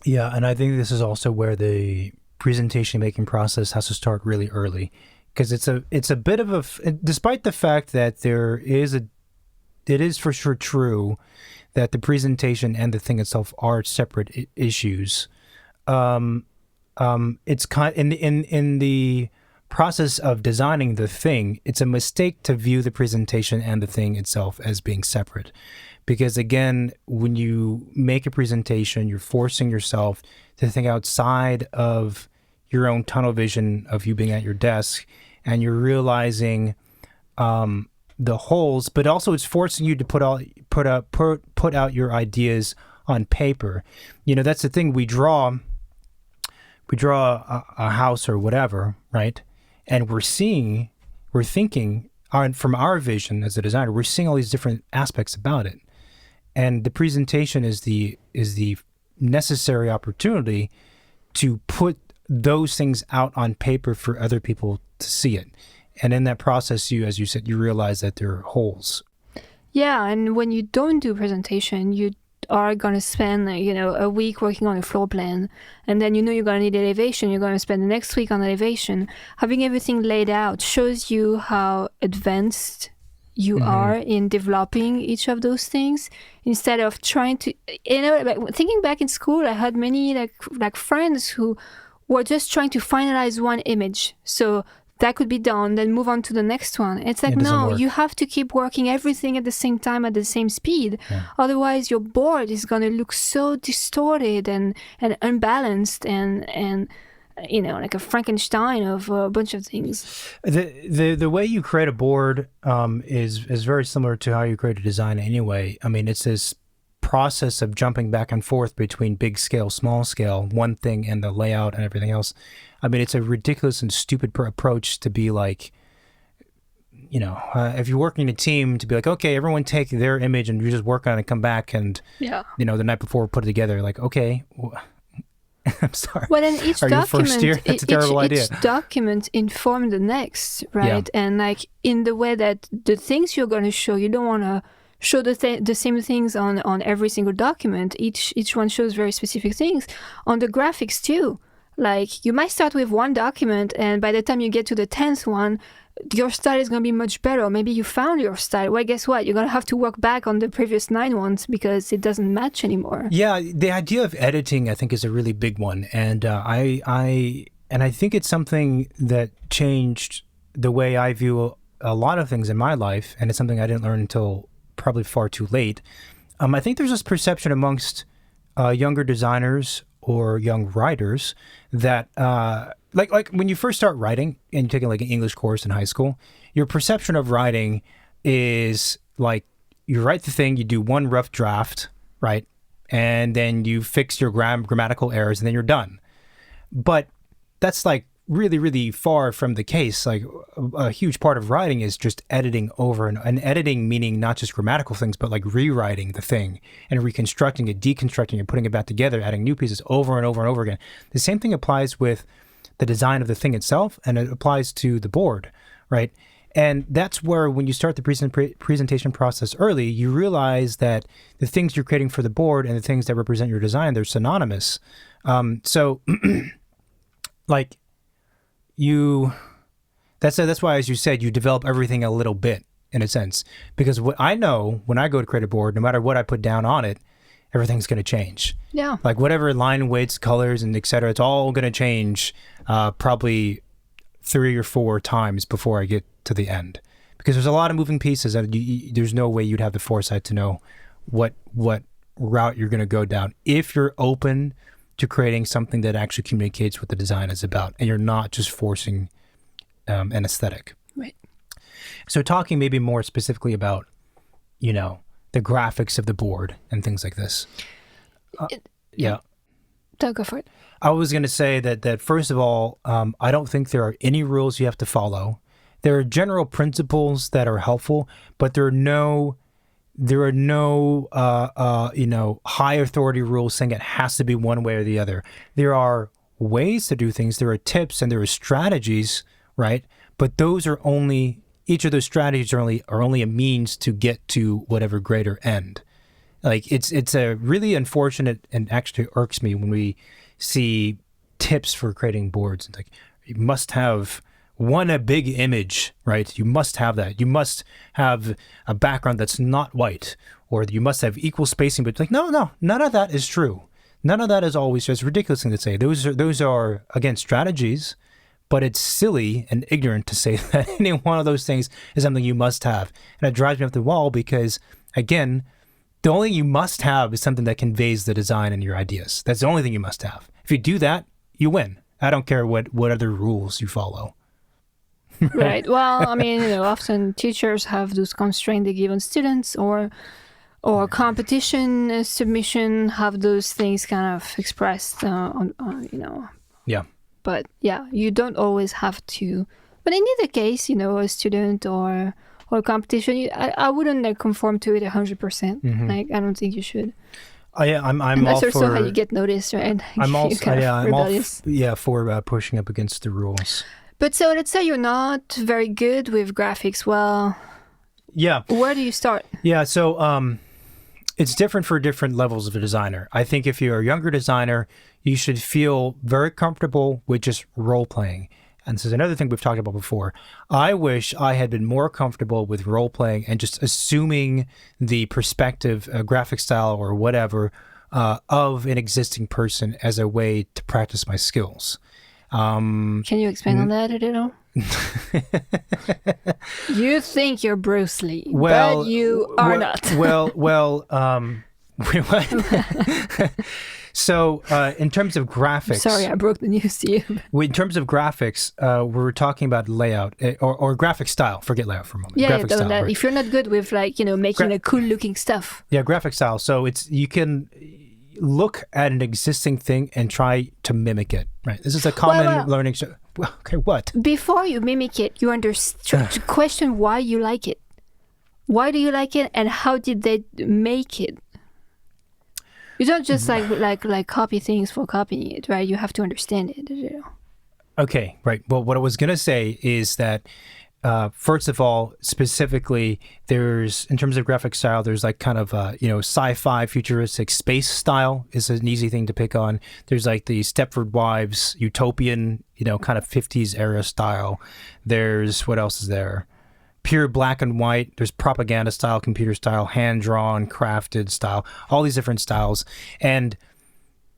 Yeah, and I think this is also where the presentation making process has to start really early, because it's a bit of a, despite the fact that it is for sure true that the presentation and the thing itself are separate issues. It's kind in the process of designing the thing, it's a mistake to view the presentation and the thing itself as being separate. Because again, when you make a presentation, you're forcing yourself to think outside of your own tunnel vision of you being at your desk, and you're realizing the holes, but also it's forcing you to put out your ideas on paper. That's the thing. We draw a house or whatever, right? And we're thinking from our vision as a designer, we're seeing all these different aspects about it. And the presentation is the necessary opportunity to put those things out on paper for other people to see it. And in that process, as you said, you realize that there are holes. Yeah, and when you don't do presentation, you are going to spend a week working on a floor plan, and then you're going to need elevation. You're going to spend the next week on elevation. Having everything laid out shows you how advanced you mm-hmm. are in developing each of those things, instead of trying to, thinking back in school, I had many like friends who were just trying to finalize one image. So that could be done, then move on to the next one. It's like, no, you have to keep working everything at the same time, at the same speed. Yeah. Otherwise, your board is going to look so distorted and unbalanced and like a Frankenstein of a bunch of things. The way you create a board is very similar to how you create a design anyway. I mean, it's this process of jumping back and forth between big scale, small scale, one thing, and the layout and everything else. I mean, it's a ridiculous and stupid approach to be like, if you're working in a team, to be like, okay, everyone take their image and you just work on it and come back and, the night before put it together. Like, okay, I'm sorry. Well, then each document, That's a terrible idea. Each document informs the next, right? Yeah. And like in the way that the things you're going to show, you don't want to show the same things on every single document. Each one shows very specific things. On the graphics too, like you might start with one document, and by the time you get to the 10th one, your style is going to be much better. Maybe you found your style. Well, guess what? You're going to have to work back on the previous 9 ones because it doesn't match anymore. Yeah, the idea of editing, I think, is a really big one. And I think it's something that changed the way I view a lot of things in my life. And it's something I didn't learn until probably far too late. I think there's this perception amongst younger designers or young writers that... Like when you first start writing and you're taking like an English course in high school, your perception of writing is like you write the thing, you do one rough draft, right? And then you fix your grammatical errors and then you're done. But that's like really, really far from the case. Like a huge part of writing is just editing over and editing, meaning not just grammatical things, but like rewriting the thing and reconstructing it, deconstructing it, putting it back together, adding new pieces over and over and over again. The same thing applies with the design of the thing itself, and it applies to the board, right? And that's where, when you start the presentation process early, you realize that the things you're creating for the board and the things that represent your design, they're synonymous. So like that's why, as you said, you develop everything a little bit, in a sense, because what I know when I go to create a board, no matter what I put down on it, everything's going to change. Yeah. Like whatever line weights, colors, and et cetera, it's all going to change probably 3 or 4 times before I get to the end, because there's a lot of moving pieces, and there's no way you'd have the foresight to know what route you're going to go down if you're open to creating something that actually communicates what the design is about, and you're not just forcing an aesthetic. Right. So talking maybe more specifically about, the graphics of the board and things like this. Yeah. Don't go for it. I was going to say that first of all, I don't think there are any rules you have to follow. There are general principles that are helpful, but there are no high authority rules saying it has to be one way or the other. There are ways to do things. There are tips and there are strategies, right? But each of those strategies are only a means to get to whatever greater end. Like it's a really unfortunate, and actually irks me when we see tips for creating boards. It's like, you must have a big image, right? You must have that. You must have a background that's not white, or you must have equal spacing. But it's like, no, none of that is true. None of that is always just ridiculous thing to say. Those are again strategies, but it's silly and ignorant to say that any one of those things is something you must have. And it drives me up the wall because, again, the only thing you must have is something that conveys the design and your ideas. That's the only thing you must have. If you do that, you win. I don't care what other rules you follow. Right. Well, I mean, often teachers have those constraints they give on students, or competition submission have those things kind of expressed on. Yeah. But yeah, you don't always have to. But in either case, a student or competition, I wouldn't conform to it 100%. Mm-hmm. Like, I don't think you should. I'm and that's all also for. how you get noticed, right? I'm also rebellious. For pushing up against the rules. But so let's say you're not very good with graphics. Well, yeah. Where do you start? Yeah. So it's different for different levels of a designer. I think if you're a younger designer, you should feel very comfortable with just role playing. And this is another thing we've talked about before. I wish I had been more comfortable with role playing and just assuming the perspective, graphic style or whatever, of an existing person as a way to practice my skills. Can you expand on that a little? You think you're Bruce Lee, but you are not. So in terms of graphics... Sorry, I broke the news to you. In terms of graphics, we were talking about layout or graphic style. Forget layout for a moment. Yeah, graphic style, right? If you're not good with making a cool looking stuff. Yeah, graphic style. So you can look at an existing thing and try to mimic it, right? This is a common learning... Okay, what? Before you mimic it, you try to question why you like it. Why do you like it, and how did they make it? You don't just like copy things for copying it, right? You have to understand it. Okay, right. Well, what I was gonna say is that first of all, specifically, there's, in terms of graphic style, there's like kind of sci-fi futuristic space style is an easy thing to pick on. There's like the Stepford Wives utopian, kind of 50s era style. There's, what else is there? Pure black and white. There's propaganda style, computer style, hand-drawn, crafted style, all these different styles. And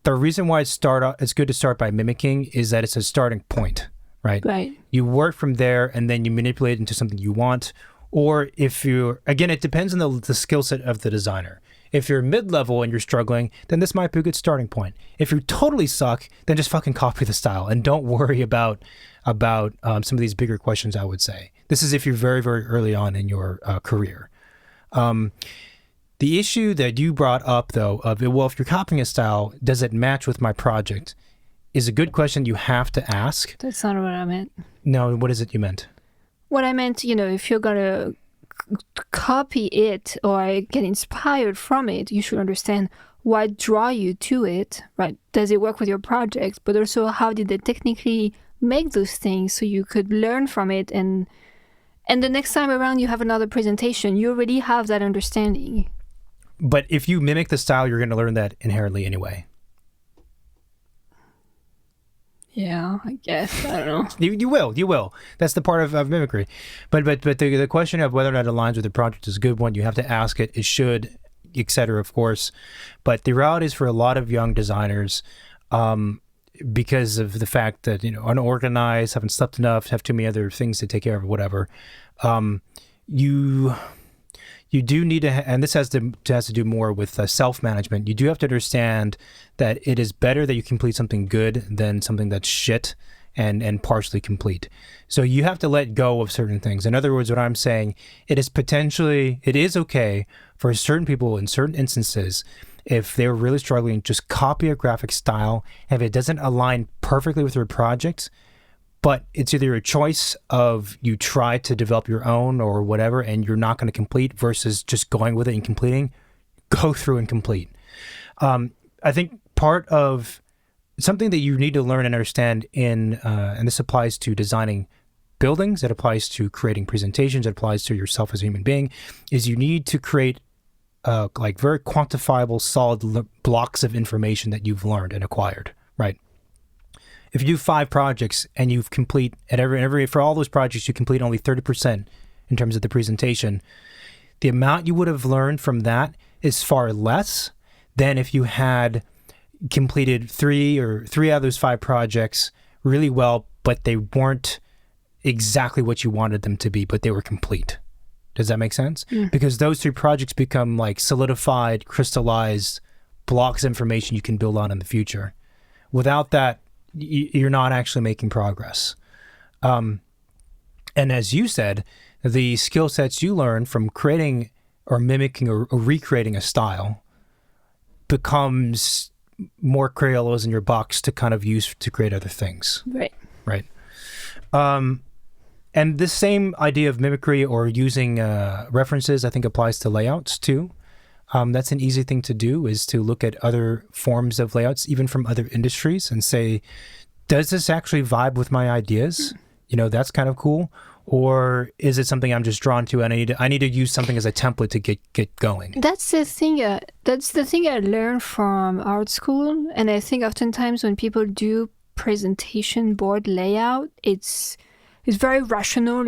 the reason why it's good to start by mimicking is that it's a starting point, right? Right. You work from there and then you manipulate it into something you want. Or if you're, again, it depends on the skill set of the designer. If you're mid-level and you're struggling, then this might be a good starting point. If you totally suck, then just fucking copy the style and don't worry about some of these bigger questions, I would say. This is if you're very, very early on in your career. The issue that you brought up, though, of, well, if you're copying a style, does it match with my project, is a good question you have to ask. That's not what I meant. No, what is it you meant? What I meant, if you're going to copy it or get inspired from it, you should understand what draw you to it, right? Does it work with your project? But also, how did they technically make those things so you could learn from it and And the next time around you have another presentation, you already have that understanding. But if you mimic the style, you're going to learn that inherently anyway. Yeah, I guess. I don't know. You will. That's the part of mimicry. But the question of whether or not it aligns with the project is a good one. You have to ask it. It should, etc. Of course. But the reality is for a lot of young designers, because of the fact that, unorganized, haven't slept enough, have too many other things to take care of, whatever, you do need to, and this has to do more with self-management. You do have to understand that it is better that you complete something good than something that's shit and partially complete. So you have to let go of certain things. In other words, what I'm saying, it is okay for certain people in certain instances, if they're really struggling, just copy a graphic style. If it doesn't align perfectly with your project, but it's either a choice of you try to develop your own or whatever, and you're not going to complete versus just going with it and completing, go through and complete. I think part of something that you need to learn and understand and this applies to designing buildings, it applies to creating presentations, it applies to yourself as a human being, is you need to create very quantifiable, solid blocks of information that you've learned and acquired, right? If you do 5 projects and you complete for all those projects, you complete only 30% in terms of the presentation, the amount you would have learned from that is far less than if you had completed 3 out of those 5 projects really well, but they weren't exactly what you wanted them to be, but they were complete. Does that make sense? Mm. Because those 3 projects become like solidified, crystallized blocks of information you can build on in the future. Without that, you're not actually making progress. And as you said, the skill sets you learn from creating or mimicking or recreating a style becomes more Crayolas in your box to kind of use to create other things. Right. And this same idea of mimicry or using references, I think, applies to layouts too. That's an easy thing to do, is to look at other forms of layouts, even from other industries, and say, does this actually vibe with my ideas? That's kind of cool. Or is it something I'm just drawn to and I need to use something as a template to get going? That's the thing I learned from art school. And I think oftentimes when people do presentation board layout, it's very rational,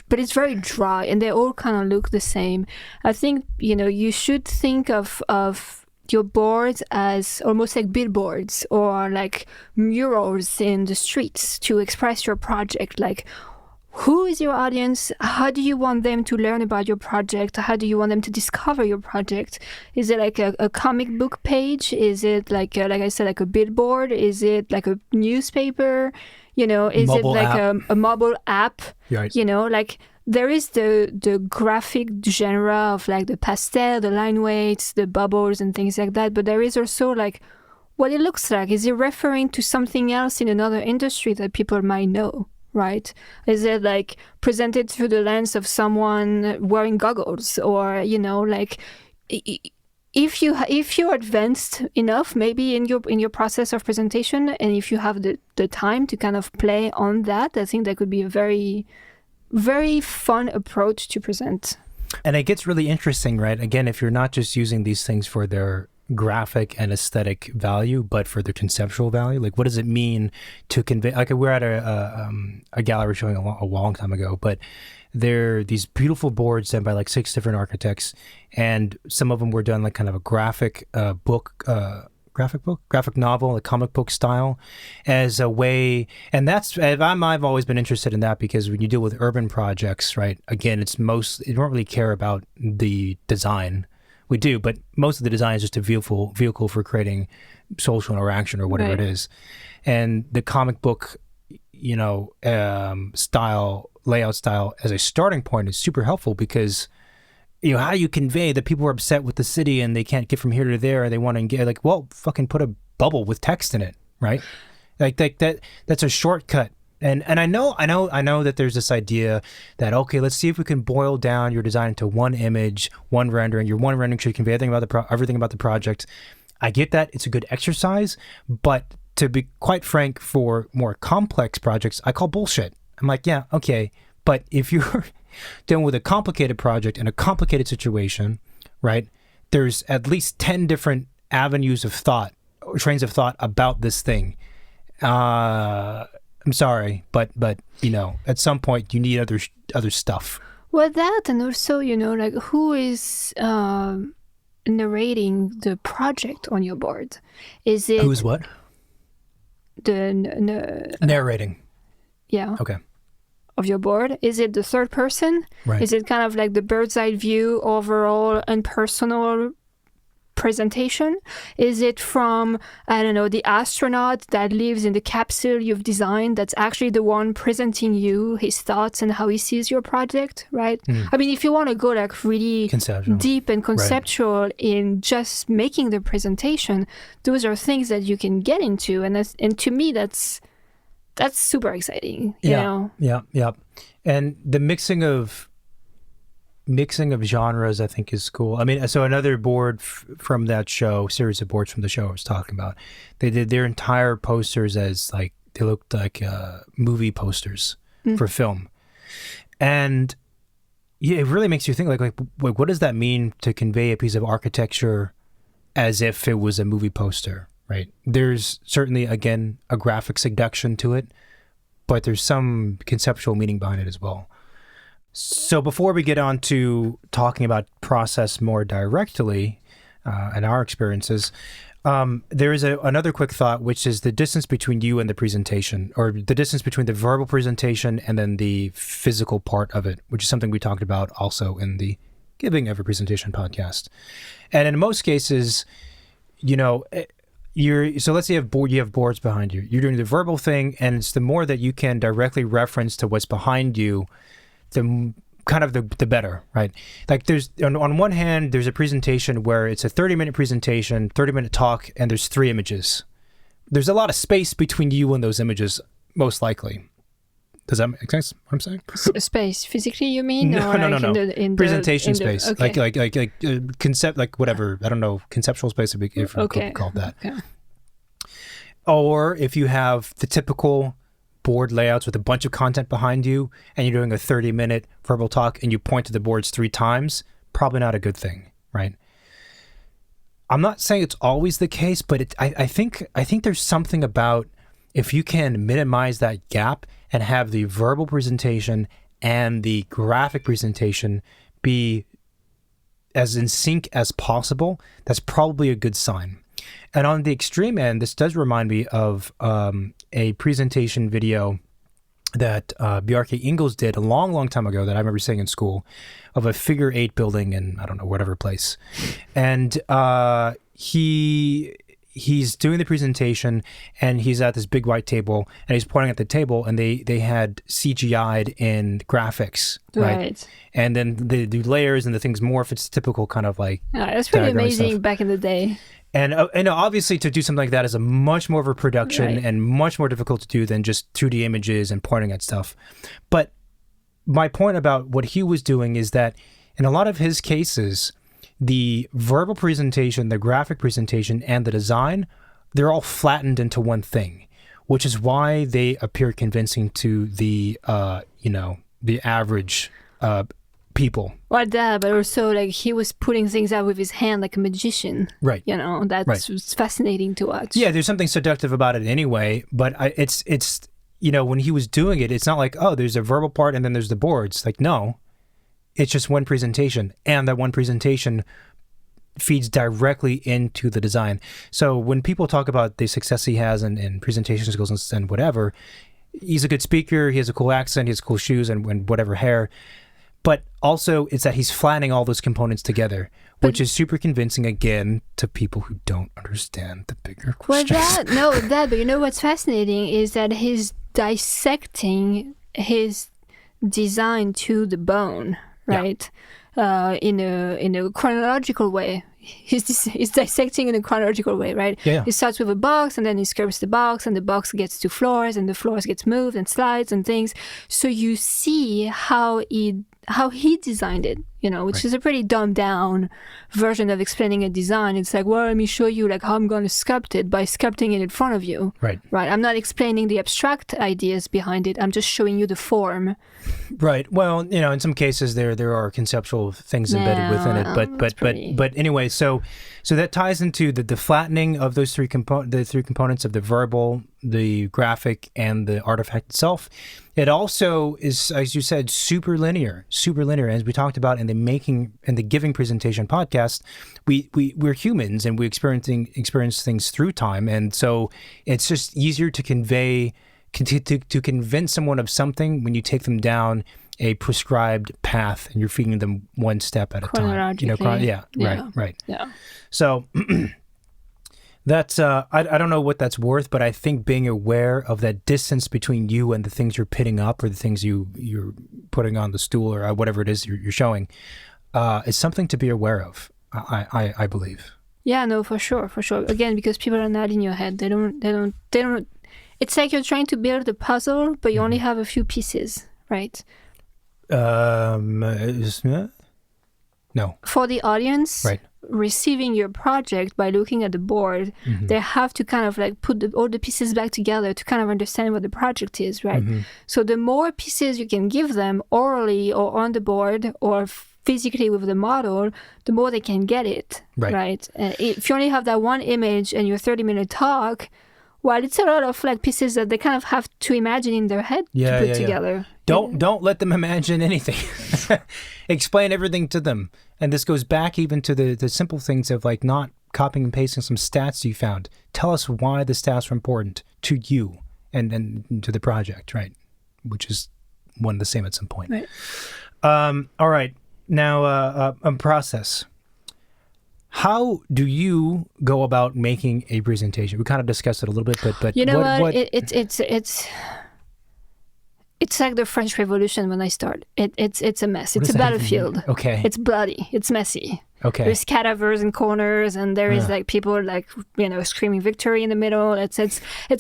but it's very dry, and they all kind of look the same. I think, you should think of your boards as almost like billboards or like murals in the streets to express your project. Like, who is your audience? How do you want them to learn about your project? How do you want them to discover your project? Is it like a comic book page? Is it like I said, like a billboard? Is it like a newspaper? Is it like a mobile app? Right. Like there is the graphic genre of like the pastel, the line weights, the bubbles and things like that. But there is also like what it looks like. Is it referring to something else in another industry that people might know? Right? Is it like presented through the lens of someone wearing goggles, or like if you're advanced enough, maybe in your process of presentation, and if you have the time to kind of play on that, I think that could be a very, very fun approach to present. And it gets really interesting, right? Again, if you're not just using these things for their graphic and aesthetic value, but for their conceptual value, like what does it mean to convey? Like we're at a gallery showing a long time ago, but they're these beautiful boards done by like 6 different architects, and some of them were done like kind of a graphic novel, a comic book style, as a way. And I've always been interested in that, because when you deal with urban projects, right? Again, you don't really care about the design. We do, but most of the design is just a vehicle for creating social interaction or whatever it is. And the comic book, layout style as a starting point is super helpful, because how do you convey that people are upset with the city and they can't get from here to there, and they want to get like, well, fucking put a bubble with text in it, right? Like that's a shortcut. And I know that there's this idea that, okay, let's see if we can boil down your design into one image, one rendering. Your one rendering should convey everything about the project. I get that. It's a good exercise, but to be quite frank, for more complex projects, I call bullshit. I'm like, yeah, okay, But if you're dealing with a complicated project and a complicated situation, right, there's at least 10 different avenues of thought, or trains of thought about this thing. I'm sorry, but at some point you need other stuff. Well, that, and also, like, who is narrating the project on your board? Is it who's what? Narrating. Yeah. Okay. Of your board? Is it the third person? Right. Is it kind of like the bird's eye view, overall impersonal presentation? Is it from, I don't know, the astronaut that lives in the capsule you've designed that's actually the one presenting you his thoughts and how he sees your project, right? I mean, if you want to go like really deep and conceptual in just making the presentation, those are things that you can get into, and to me that's super exciting. You know? Yeah. And the mixing of genres, I think, is cool. I mean, so another board from that show, series of boards from the show I was talking about, they did their entire posters as like, they looked like movie posters for film. And yeah, it really makes you think like what does that mean to convey a piece of architecture as if it was a movie poster, right? There's certainly, again, a graphic seduction to it, but there's some conceptual meaning behind it as well. So before we get on to talking about process more directly and our experiences, there is another quick thought, which is the distance between you and the presentation, or the distance between the verbal presentation and then the physical part of it, which is something we talked about also in the Giving of a Presentation podcast. And in most cases, so let's say you have boards behind you. You're doing the verbal thing, and it's the more that you can directly reference to what's behind you, the kind of the better, right? Like there's on one hand, there's a presentation where it's a 30-minute presentation, 30-minute talk, and there's 3 images. There's a lot of space between you and those images, most likely. Does that make sense? What I'm saying? Space physically, you mean? No. Presentation space, okay. like concept, like whatever. I don't know, conceptual space if you could call that. Okay. Or if you have the typical board layouts with a bunch of content behind you, and you're doing a 30-minute verbal talk, and you point to the boards 3 times, probably not a good thing, right? I'm not saying it's always the case, but I think there's something about if you can minimize that gap and have the verbal presentation and the graphic presentation be as in sync as possible, that's probably a good sign. And on the extreme end, this does remind me of a presentation video that Bjarke Ingels did a long, long time ago that I remember seeing in school, of a figure 8 building in, I don't know, whatever place. And he's doing the presentation, and he's at this big white table, and he's pointing at the table, and they had CGI'd in graphics, right? And then they do layers, and the things morph. It's typical kind of like that's pretty amazing stuff back in the day. And obviously to do something like that is a much more of a production and much more difficult to do than just 2D images and pointing at stuff. But my point about what he was doing is that in a lot of his cases, the verbal presentation, the graphic presentation, and the design, they're all flattened into one thing, which is why they appear convincing to the average people. Well, that, but also like he was putting things out with his hand like a magician. Right. That's fascinating to watch. Yeah, there's something seductive about it anyway, but it's when he was doing it, it's not like, oh, there's a verbal part and then there's the boards. Like, no. It's just one presentation, and that one presentation feeds directly into the design. So when people talk about the success he has in presentation skills and whatever, he's a good speaker, he has a cool accent, he has cool shoes and whatever hair. But also it's that he's flattening all those components together, which is super convincing, again, to people who don't understand the bigger questions. But you know what's fascinating is that he's dissecting his design to the bone, right? Yeah. In a chronological way. He's dissecting in a chronological way, right? Yeah. He starts with a box, and then he sculpts the box, and the box gets to floors, and the floors gets moved and slides and things. So you see how he designed it, which is a pretty dumbed down version of explaining a design. It's like, well, let me show you like how I'm going to sculpt it by sculpting it in front of you. Right. I'm not explaining the abstract ideas behind it. I'm just showing you the form. Right. Well, in some cases there are conceptual things embedded within it, but anyway, so that ties into the flattening of those three components of the verbal, the graphic, and the artifact itself. It also is, as you said, super linear. As we talked about in the Giving Presentation podcast, we're humans and we experience things through time, and so it's just easier to convey. To convince someone of something when you take them down a prescribed path and you're feeding them one step at a time. Right. Yeah. So that's I don't know what that's worth, but I think being aware of that distance between you and the things you're pitting up or the things you're putting on the stool or whatever it is you're showing is something to be aware of. I believe. Yeah. No, for sure. Again, because people are not in your head. They don't. It's like you're trying to build a puzzle, but you only have a few pieces, right? No. For the audience, right, receiving your project by looking at the board, they have to kind of like put all the pieces back together to kind of understand what the project is, right? So the more pieces you can give them orally or on the board or physically with the model, the more they can get it, right? If you only have that one image and your 30-minute talk, well, it's a lot of like pieces that they kind of have to imagine in their head to put together. Don't let them imagine anything. Explain everything to them. And this goes back even to the simple things of like not copying and pasting some stats you found. Tell us why the stats are important to you and to the project, right? Which is one and the same at some point. Right. All right. Now, process. How do you go about making a presentation? We kind of discussed it a little bit, but you know what? It's like the French Revolution when I start. It's a mess. It's a battlefield. Okay. It's bloody. It's messy. Okay. There's cadavers in corners, and there is like people like screaming victory in the middle. It's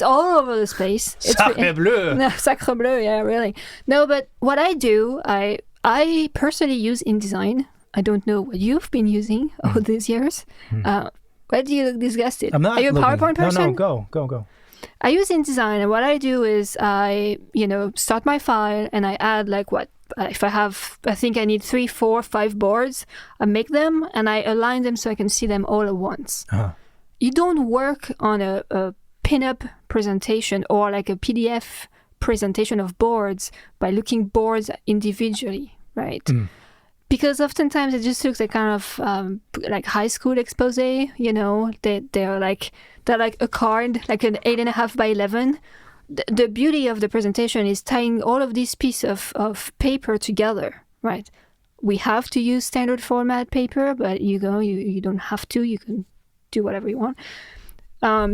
all over the space. Sacre bleu. No, sacre bleu. Yeah, really. No, but what I do, I personally use InDesign. I don't know what you've been using all these years. Why do you look disgusted? I'm not. Are you a PowerPoint person? No, go. I use InDesign, and what I do is I, start my file, and I add like what if I think I need 3, 4, 5 boards. I make them and I align them so I can see them all at once. You don't work on a pin-up presentation or like a PDF presentation of boards by looking boards individually, right? Because oftentimes it just looks like kind of like high school expose, they're like a card, like an 8.5 by 11. The beauty of the presentation is tying all of these pieces of paper together, right? We have to use standard format paper, but you don't have to. You can do whatever you want.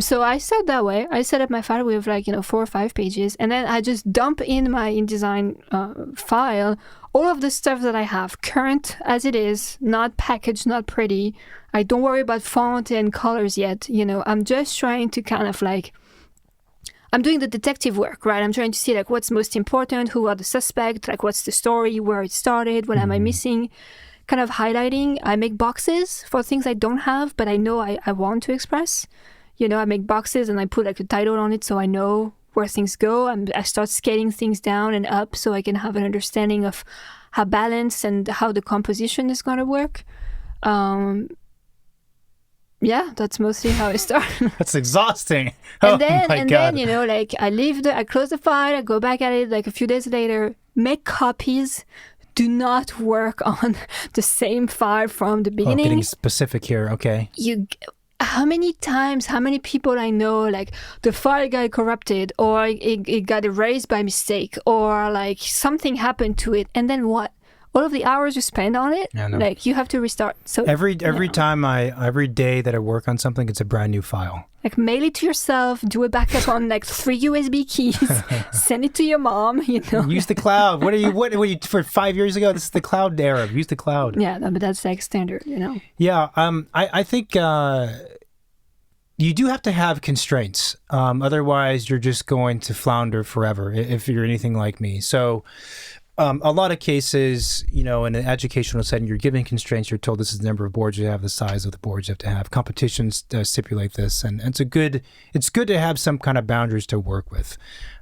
So I start that way. I set up my file with 4 or 5 pages, and then I just dump in my InDesign file all of the stuff that I have, current as it is, not packaged, not pretty. I don't worry about font and colors yet. I'm just trying to kind of I'm doing the detective work, right? I'm trying to see what's most important, who are the suspects, what's the story, where it started, what am I missing, kind of highlighting. I make boxes for things I don't have, but I know I want to express. I make boxes and I put a title on it so I know where things go. I start scaling things down and up so I can have an understanding of how balanced and how the composition is going to work. Yeah, that's mostly how I start. That's exhausting. And then I close the file, I go back at it a few days later, make copies. Do not work on the same file from the beginning. Getting specific here, okay. How many people I know, the file got corrupted or it got erased by mistake or something happened to it, and then what? All of the hours you spend on it, you have to restart. So every day that I work on something, it's a brand new file. Mail it to yourself, do a backup on 3 USB keys, send it to your mom. Use the cloud. What are you for 5 years ago? This is the cloud era. Use the cloud. Yeah, but that's standard. Yeah. I think you do have to have constraints. Otherwise, you're just going to flounder forever if you're anything like me. So. A lot of cases, in an educational setting, you're given constraints. You're told this is the number of boards you have, the size of the boards you have to have. Competitions stipulate this, and it's good to have some kind of boundaries to work with.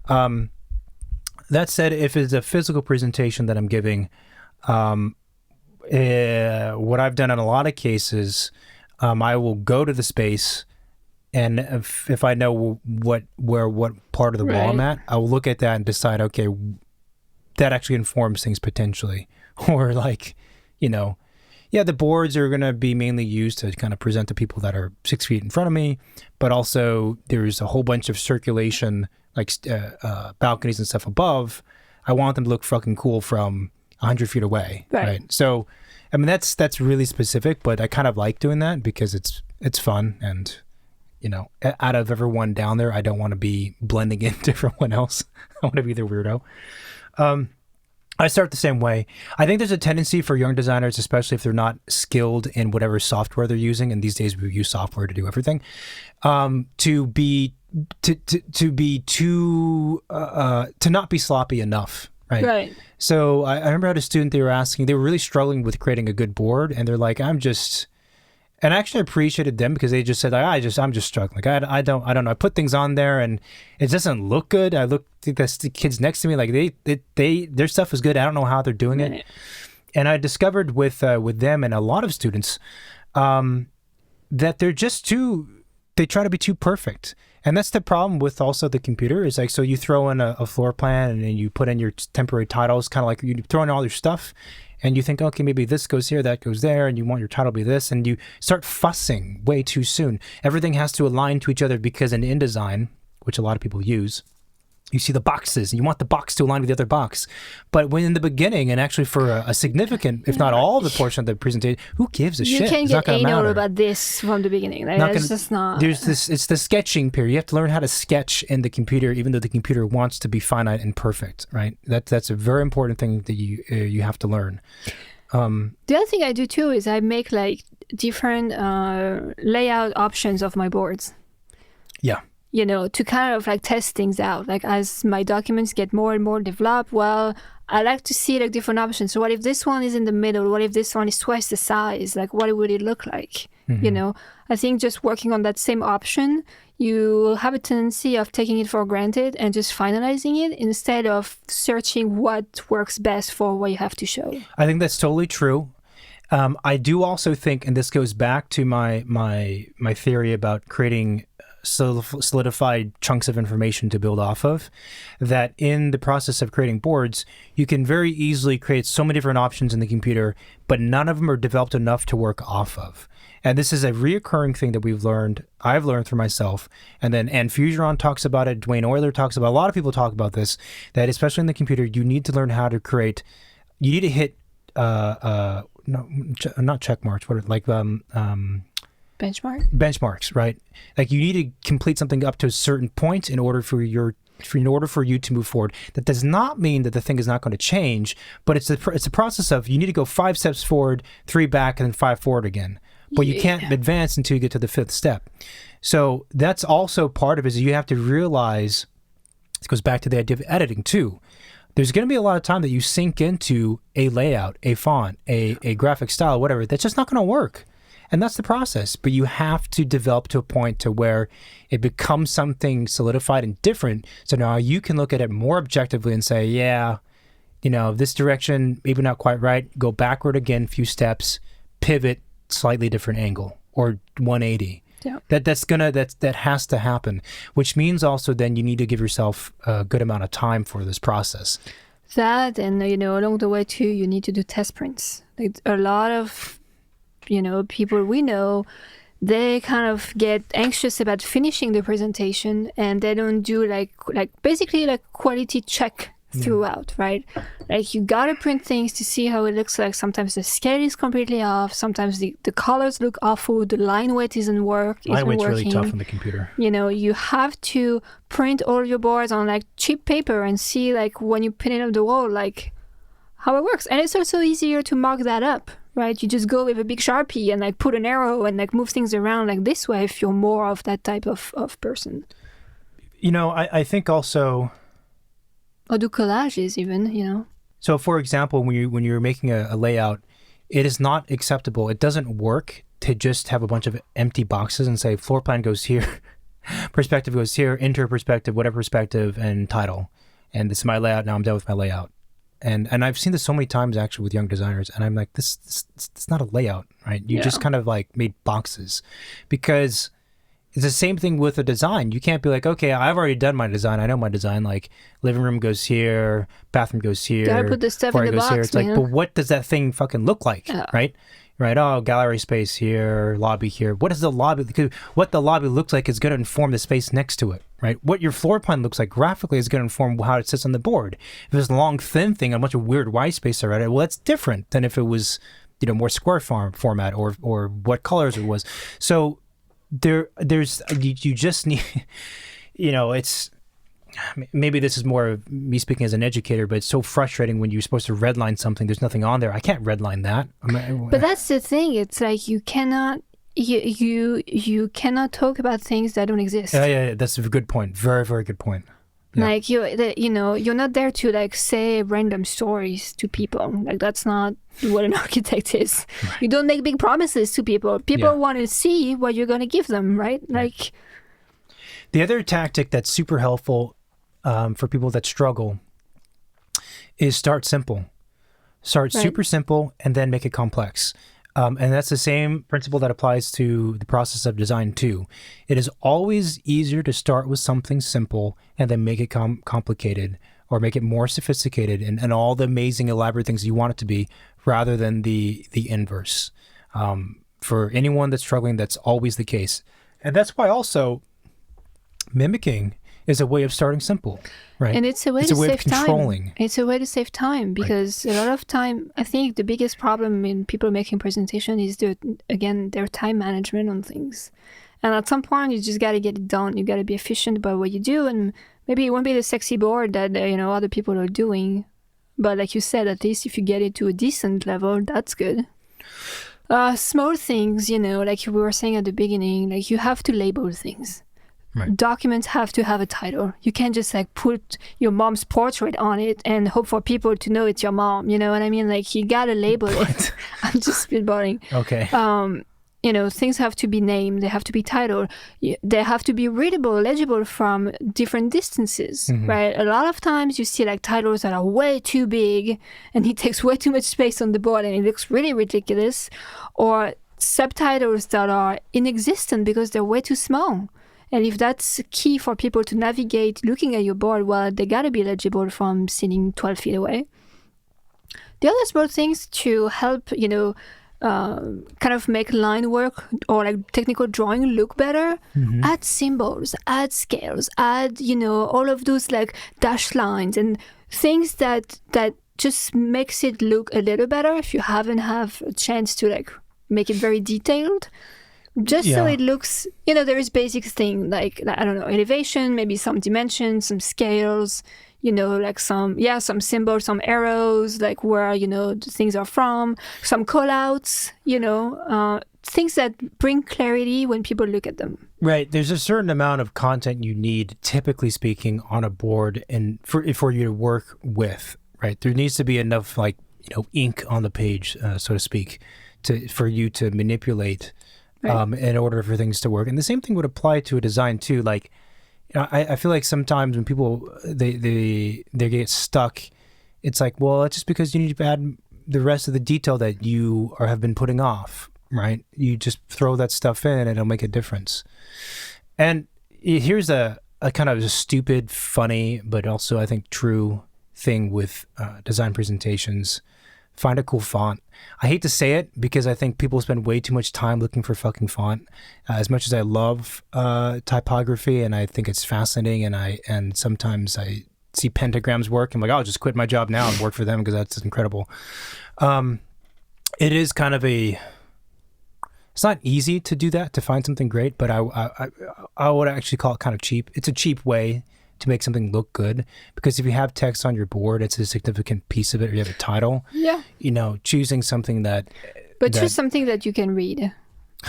That said, if it's a physical presentation that I'm giving, what I've done in a lot of cases, I will go to the space, and if I know what part of the wall I'm at, I will look at that and decide, okay, that actually informs things potentially. Or the boards are going to be mainly used to kind of present to people that are 6 feet in front of me, but also there's a whole bunch of circulation, like balconies and stuff above. I want them to look fucking cool from 100 feet away, right? So, I mean, that's really specific, but I kind of like doing that because it's fun, and out of everyone down there, I don't want to be blending into everyone else. I want to be the weirdo. I start the same way. I think there's a tendency for young designers, especially if they're not skilled in whatever software they're using, and these days we use software to do everything, to not be sloppy enough, right? Right. So I remember I had a student, they were really struggling with creating a good board, and they're like, and I actually appreciated them because they just said, I'm just struggling. Like, I don't know. I put things on there and it doesn't look good. I look at the kids next to me, like their stuff is good. I don't know how they're doing it. And I discovered with them and a lot of students that they're just they try to be too perfect. And that's the problem with also the computer is like, so you throw in a floor plan and then you put in your temporary titles, kind of like you throw in all your stuff. And you think, okay, maybe this goes here, that goes there, and you want your title to be this, and you start fussing way too soon. Everything has to align to each other because in InDesign, which a lot of people use, you see the boxes, and you want the box to align with the other box. But when in the beginning, and actually for a significant, if not all the portion of the presentation, who gives a shit? You can't get anal about this from the beginning. It's just not. There's this. It's the sketching period. You have to learn how to sketch in the computer, even though the computer wants to be finite and perfect. Right. That's a very important thing that you have to learn. The other thing I do too is I make like different layout options of my boards. Yeah. To kind of like test things out. Like as my documents get more and more developed, well, I like to see like different options. So what if this one is in the middle? What if this one is twice the size? Like what would it look like? Mm-hmm. I think just working on that same option, you have a tendency of taking it for granted and just finalizing it instead of searching what works best for what you have to show. I think that's totally true. I do also think, and this goes back to my theory about creating solidified chunks of information to build off of, that in the process of creating boards, you can very easily create so many different options in the computer, but none of them are developed enough to work off of. And this is a reoccurring thing that I've learned through myself. And then Anne Fugeron talks about it, Dwayne Euler talks about it, a lot of people talk about this, that especially in the computer, you need to learn how to create, you need to hit, not check marks, benchmarks, right? Like you need to complete something up to a certain point in order for you to move forward. That does not mean that the thing is not going to change, but it's a process of you need to go 5 steps forward, 3 back, and then 5 forward again. But you can't advance until you get to the 5th step. So that's also part of it, is you have to realize, it goes back to the idea of editing too. There's going to be a lot of time that you sink into a layout, a font, a graphic style, whatever, that's just not going to work. And that's the process. But you have to develop to a point to where it becomes something solidified and different. So now you can look at it more objectively and say, yeah, this direction, maybe not quite right. Go backward again, few steps, pivot, slightly different angle, or 180. Yeah. That has to happen, which means also then you need to give yourself a good amount of time for this process. That, and along the way too, you need to do test prints. Like a lot of people we know, they kind of get anxious about finishing the presentation and they don't do like basically like quality check throughout, right? Like you gotta print things to see how it looks like. Sometimes the scale is completely off. Sometimes the colors look awful. The line weight isn't working. Line weight's really tough on the computer. You have to print all your boards on like cheap paper and see like when you pin it on the wall, like how it works. And it's also easier to mark that up. Right, you just go with a big Sharpie and like put an arrow and like move things around like this way if you're more of that type of person. I think also... Or do collages even, So, for example, when you're making a layout, it is not acceptable. It doesn't work to just have a bunch of empty boxes and say floor plan goes here, perspective goes here, enter perspective, whatever perspective, and title. And this is my layout. Now I'm done with my layout. And I've seen this so many times actually with young designers, and I'm like, this it's not a layout, right? You just kind of like made boxes, because it's the same thing with a design. You can't be like, okay, I've already done my design. I know my design. Like living room goes here, bathroom goes here. Gotta put the stuff in the box, It's like, but what does that thing fucking look like, right? Right. Oh, gallery space here, lobby here. What is the lobby? Because what the lobby looks like is going to inform the space next to it, right? What your floor plan looks like graphically is going to inform how it sits on the board. If it's a long, thin thing, a bunch of weird white space around it, well, that's different than if it was, more square format or what colors it was. So there's you just need, it's. Maybe this is more of me speaking as an educator, but it's so frustrating when you're supposed to redline something. There's nothing on there. I can't redline that. But that's the thing. It's like you cannot talk about things that don't exist. Yeah. That's a good point. Very, very good point. Yeah. Like you're not there to like say random stories to people. Like that's not what an architect is. Right. You don't make big promises to people. People want to see what you're going to give them, right? Like the other tactic that's super helpful for people that struggle is start simple. Start super simple and then make it complex. And that's the same principle that applies to the process of design too. It is always easier to start with something simple and then make it complicated or make it more sophisticated and all the amazing elaborate things you want it to be, rather than the inverse. For anyone that's struggling, that's always the case. And that's why also mimicking is a way of starting simple, right? And it's a way to save time. It's a way to save time, because a lot of time, I think the biggest problem in people making presentation is their time management on things. And at some point, you just got to get it done. You got to be efficient about what you do, and maybe it won't be the sexy board that other people are doing, but like you said, at least if you get it to a decent level, that's good. Small things, like we were saying at the beginning, like you have to label things. Right. Documents have to have a title. You can't just like put your mom's portrait on it and hope for people to know it's your mom. You know what I mean? Like you gotta label it. I'm just spitballing. Okay. Things have to be named. They have to be titled. They have to be readable, legible from different distances, right? A lot of times you see like titles that are way too big and it takes way too much space on the board and it looks really ridiculous, or subtitles that are inexistent because they're way too small. And if that's key for people to navigate looking at your board, well, they got to be legible from sitting 12 feet away. The other small things to help, kind of make line work or like technical drawing look better, add symbols, add scales, add, all of those like dash lines and things that just makes it look a little better if you haven't have a chance to like make it very detailed. Just so it looks, there is basic thing like, I don't know, elevation, maybe some dimensions, some scales, like some symbols, some arrows, like where, the things are from, some callouts, things that bring clarity when people look at them. Right. There's a certain amount of content you need, typically speaking, on a board and for you to work with, right? There needs to be enough like, ink on the page, so to speak, for you to manipulate. Right. In order for things to work. And the same thing would apply to a design too. Like, I feel like sometimes when people, they get stuck, it's like, well, that's just because you need to add the rest of the detail that you have been putting off, right? You just throw that stuff in and it'll make a difference. And here's a kind of a stupid, funny, but also I think true thing with design presentations. Find a cool font. I hate to say it because I think people spend way too much time looking for fucking font. As much as I love typography and I think it's fascinating, and sometimes I see pentagrams work, I'm like, I'll just quit my job now and work for them because that's incredible. It is kind of it's not easy to do that, to find something great, but I would actually call it kind of cheap. It's a cheap way to make something look good, because if you have text on your board, it's a significant piece of it, or you have a title. Yeah. Choosing something choose something that you can read.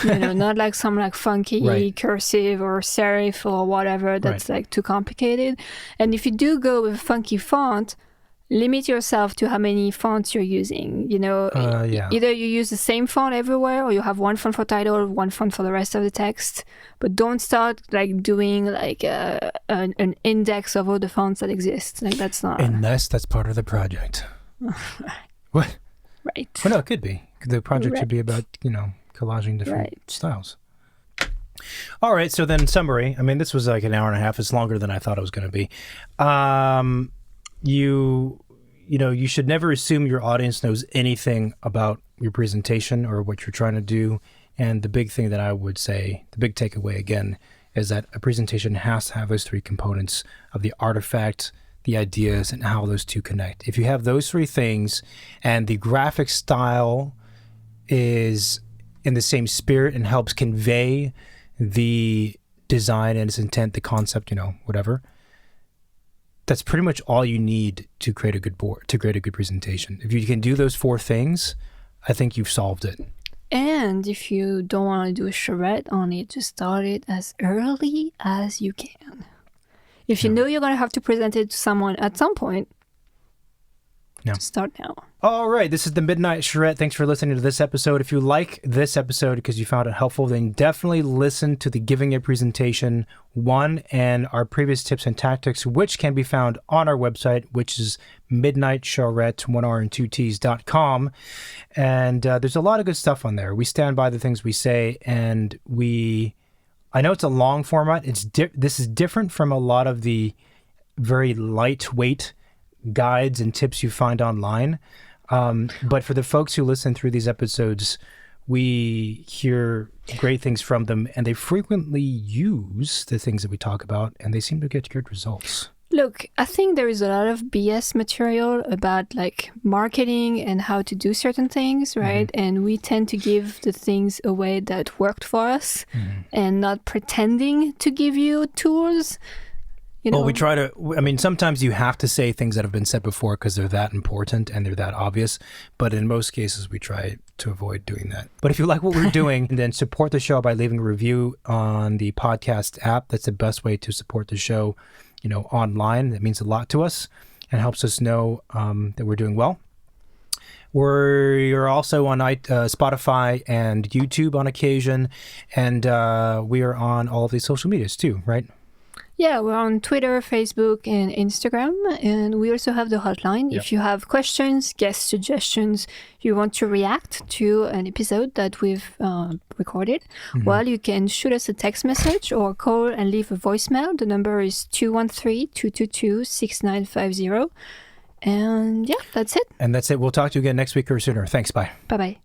Not like some like funky cursive or serif or whatever that's like too complicated. And if you do go with a funky font, limit yourself to how many fonts you're using. Yeah. Either you use the same font everywhere, or you have one font for title, one font for the rest of the text. But don't start like doing like an index of all the fonts that exist. Like that's not. Unless that's part of the project. What? Right. Well, no, it could be. The project should be about collaging different styles. All right. So then, summary. I mean, this was like an hour and a half. It's longer than I thought it was going to be. You should never assume your audience knows anything about your presentation or what you're trying to do. And the big thing that I would say, the big takeaway again, is that a presentation has to have those three components of the artifact, the ideas, and how those two connect. If you have those three things and the graphic style is in the same spirit and helps convey the design and its intent, the concept, whatever, that's pretty much all you need to create a good board, to create a good presentation. If you can do those four things, I think you've solved it. And if you don't want to do a charrette on it, just start it as early as you can. If you know you're going to have to present it to someone at some point, start now. All right, this is the Midnight Charrette. Thanks for listening to this episode. If you like this episode because you found it helpful, then definitely listen to the Giving a Presentation 1 and our previous tips and tactics, which can be found on our website, which is midnightcharrette1r2ts.com. And there's a lot of good stuff on there. We stand by the things we say, and I know it's a long format. This is different from a lot of the very lightweight guides and tips you find online. But for the folks who listen through these episodes, we hear great things from them, and they frequently use the things that we talk about, and they seem to get good results. Look, I think there is a lot of BS material about like marketing and how to do certain things, right? Mm-hmm. And we tend to give the things away that worked for us and not pretending to give you tools. Well, we try to, sometimes you have to say things that have been said before because they're that important and they're that obvious. But in most cases, we try to avoid doing that. But if you like what we're doing, then support the show by leaving a review on the podcast app. That's the best way to support the show, online. That means a lot to us and helps us know that we're doing well. We're also on Spotify and YouTube on occasion. And we are on all of these social medias too, right? Yeah, we're on Twitter, Facebook, and Instagram, and we also have the hotline. Yep. If you have questions, guest suggestions, you want to react to an episode that we've recorded, well, you can shoot us a text message or call and leave a voicemail. The number is 213-222-6950. And yeah, that's it. And that's it. We'll talk to you again next week or sooner. Thanks. Bye. Bye-bye.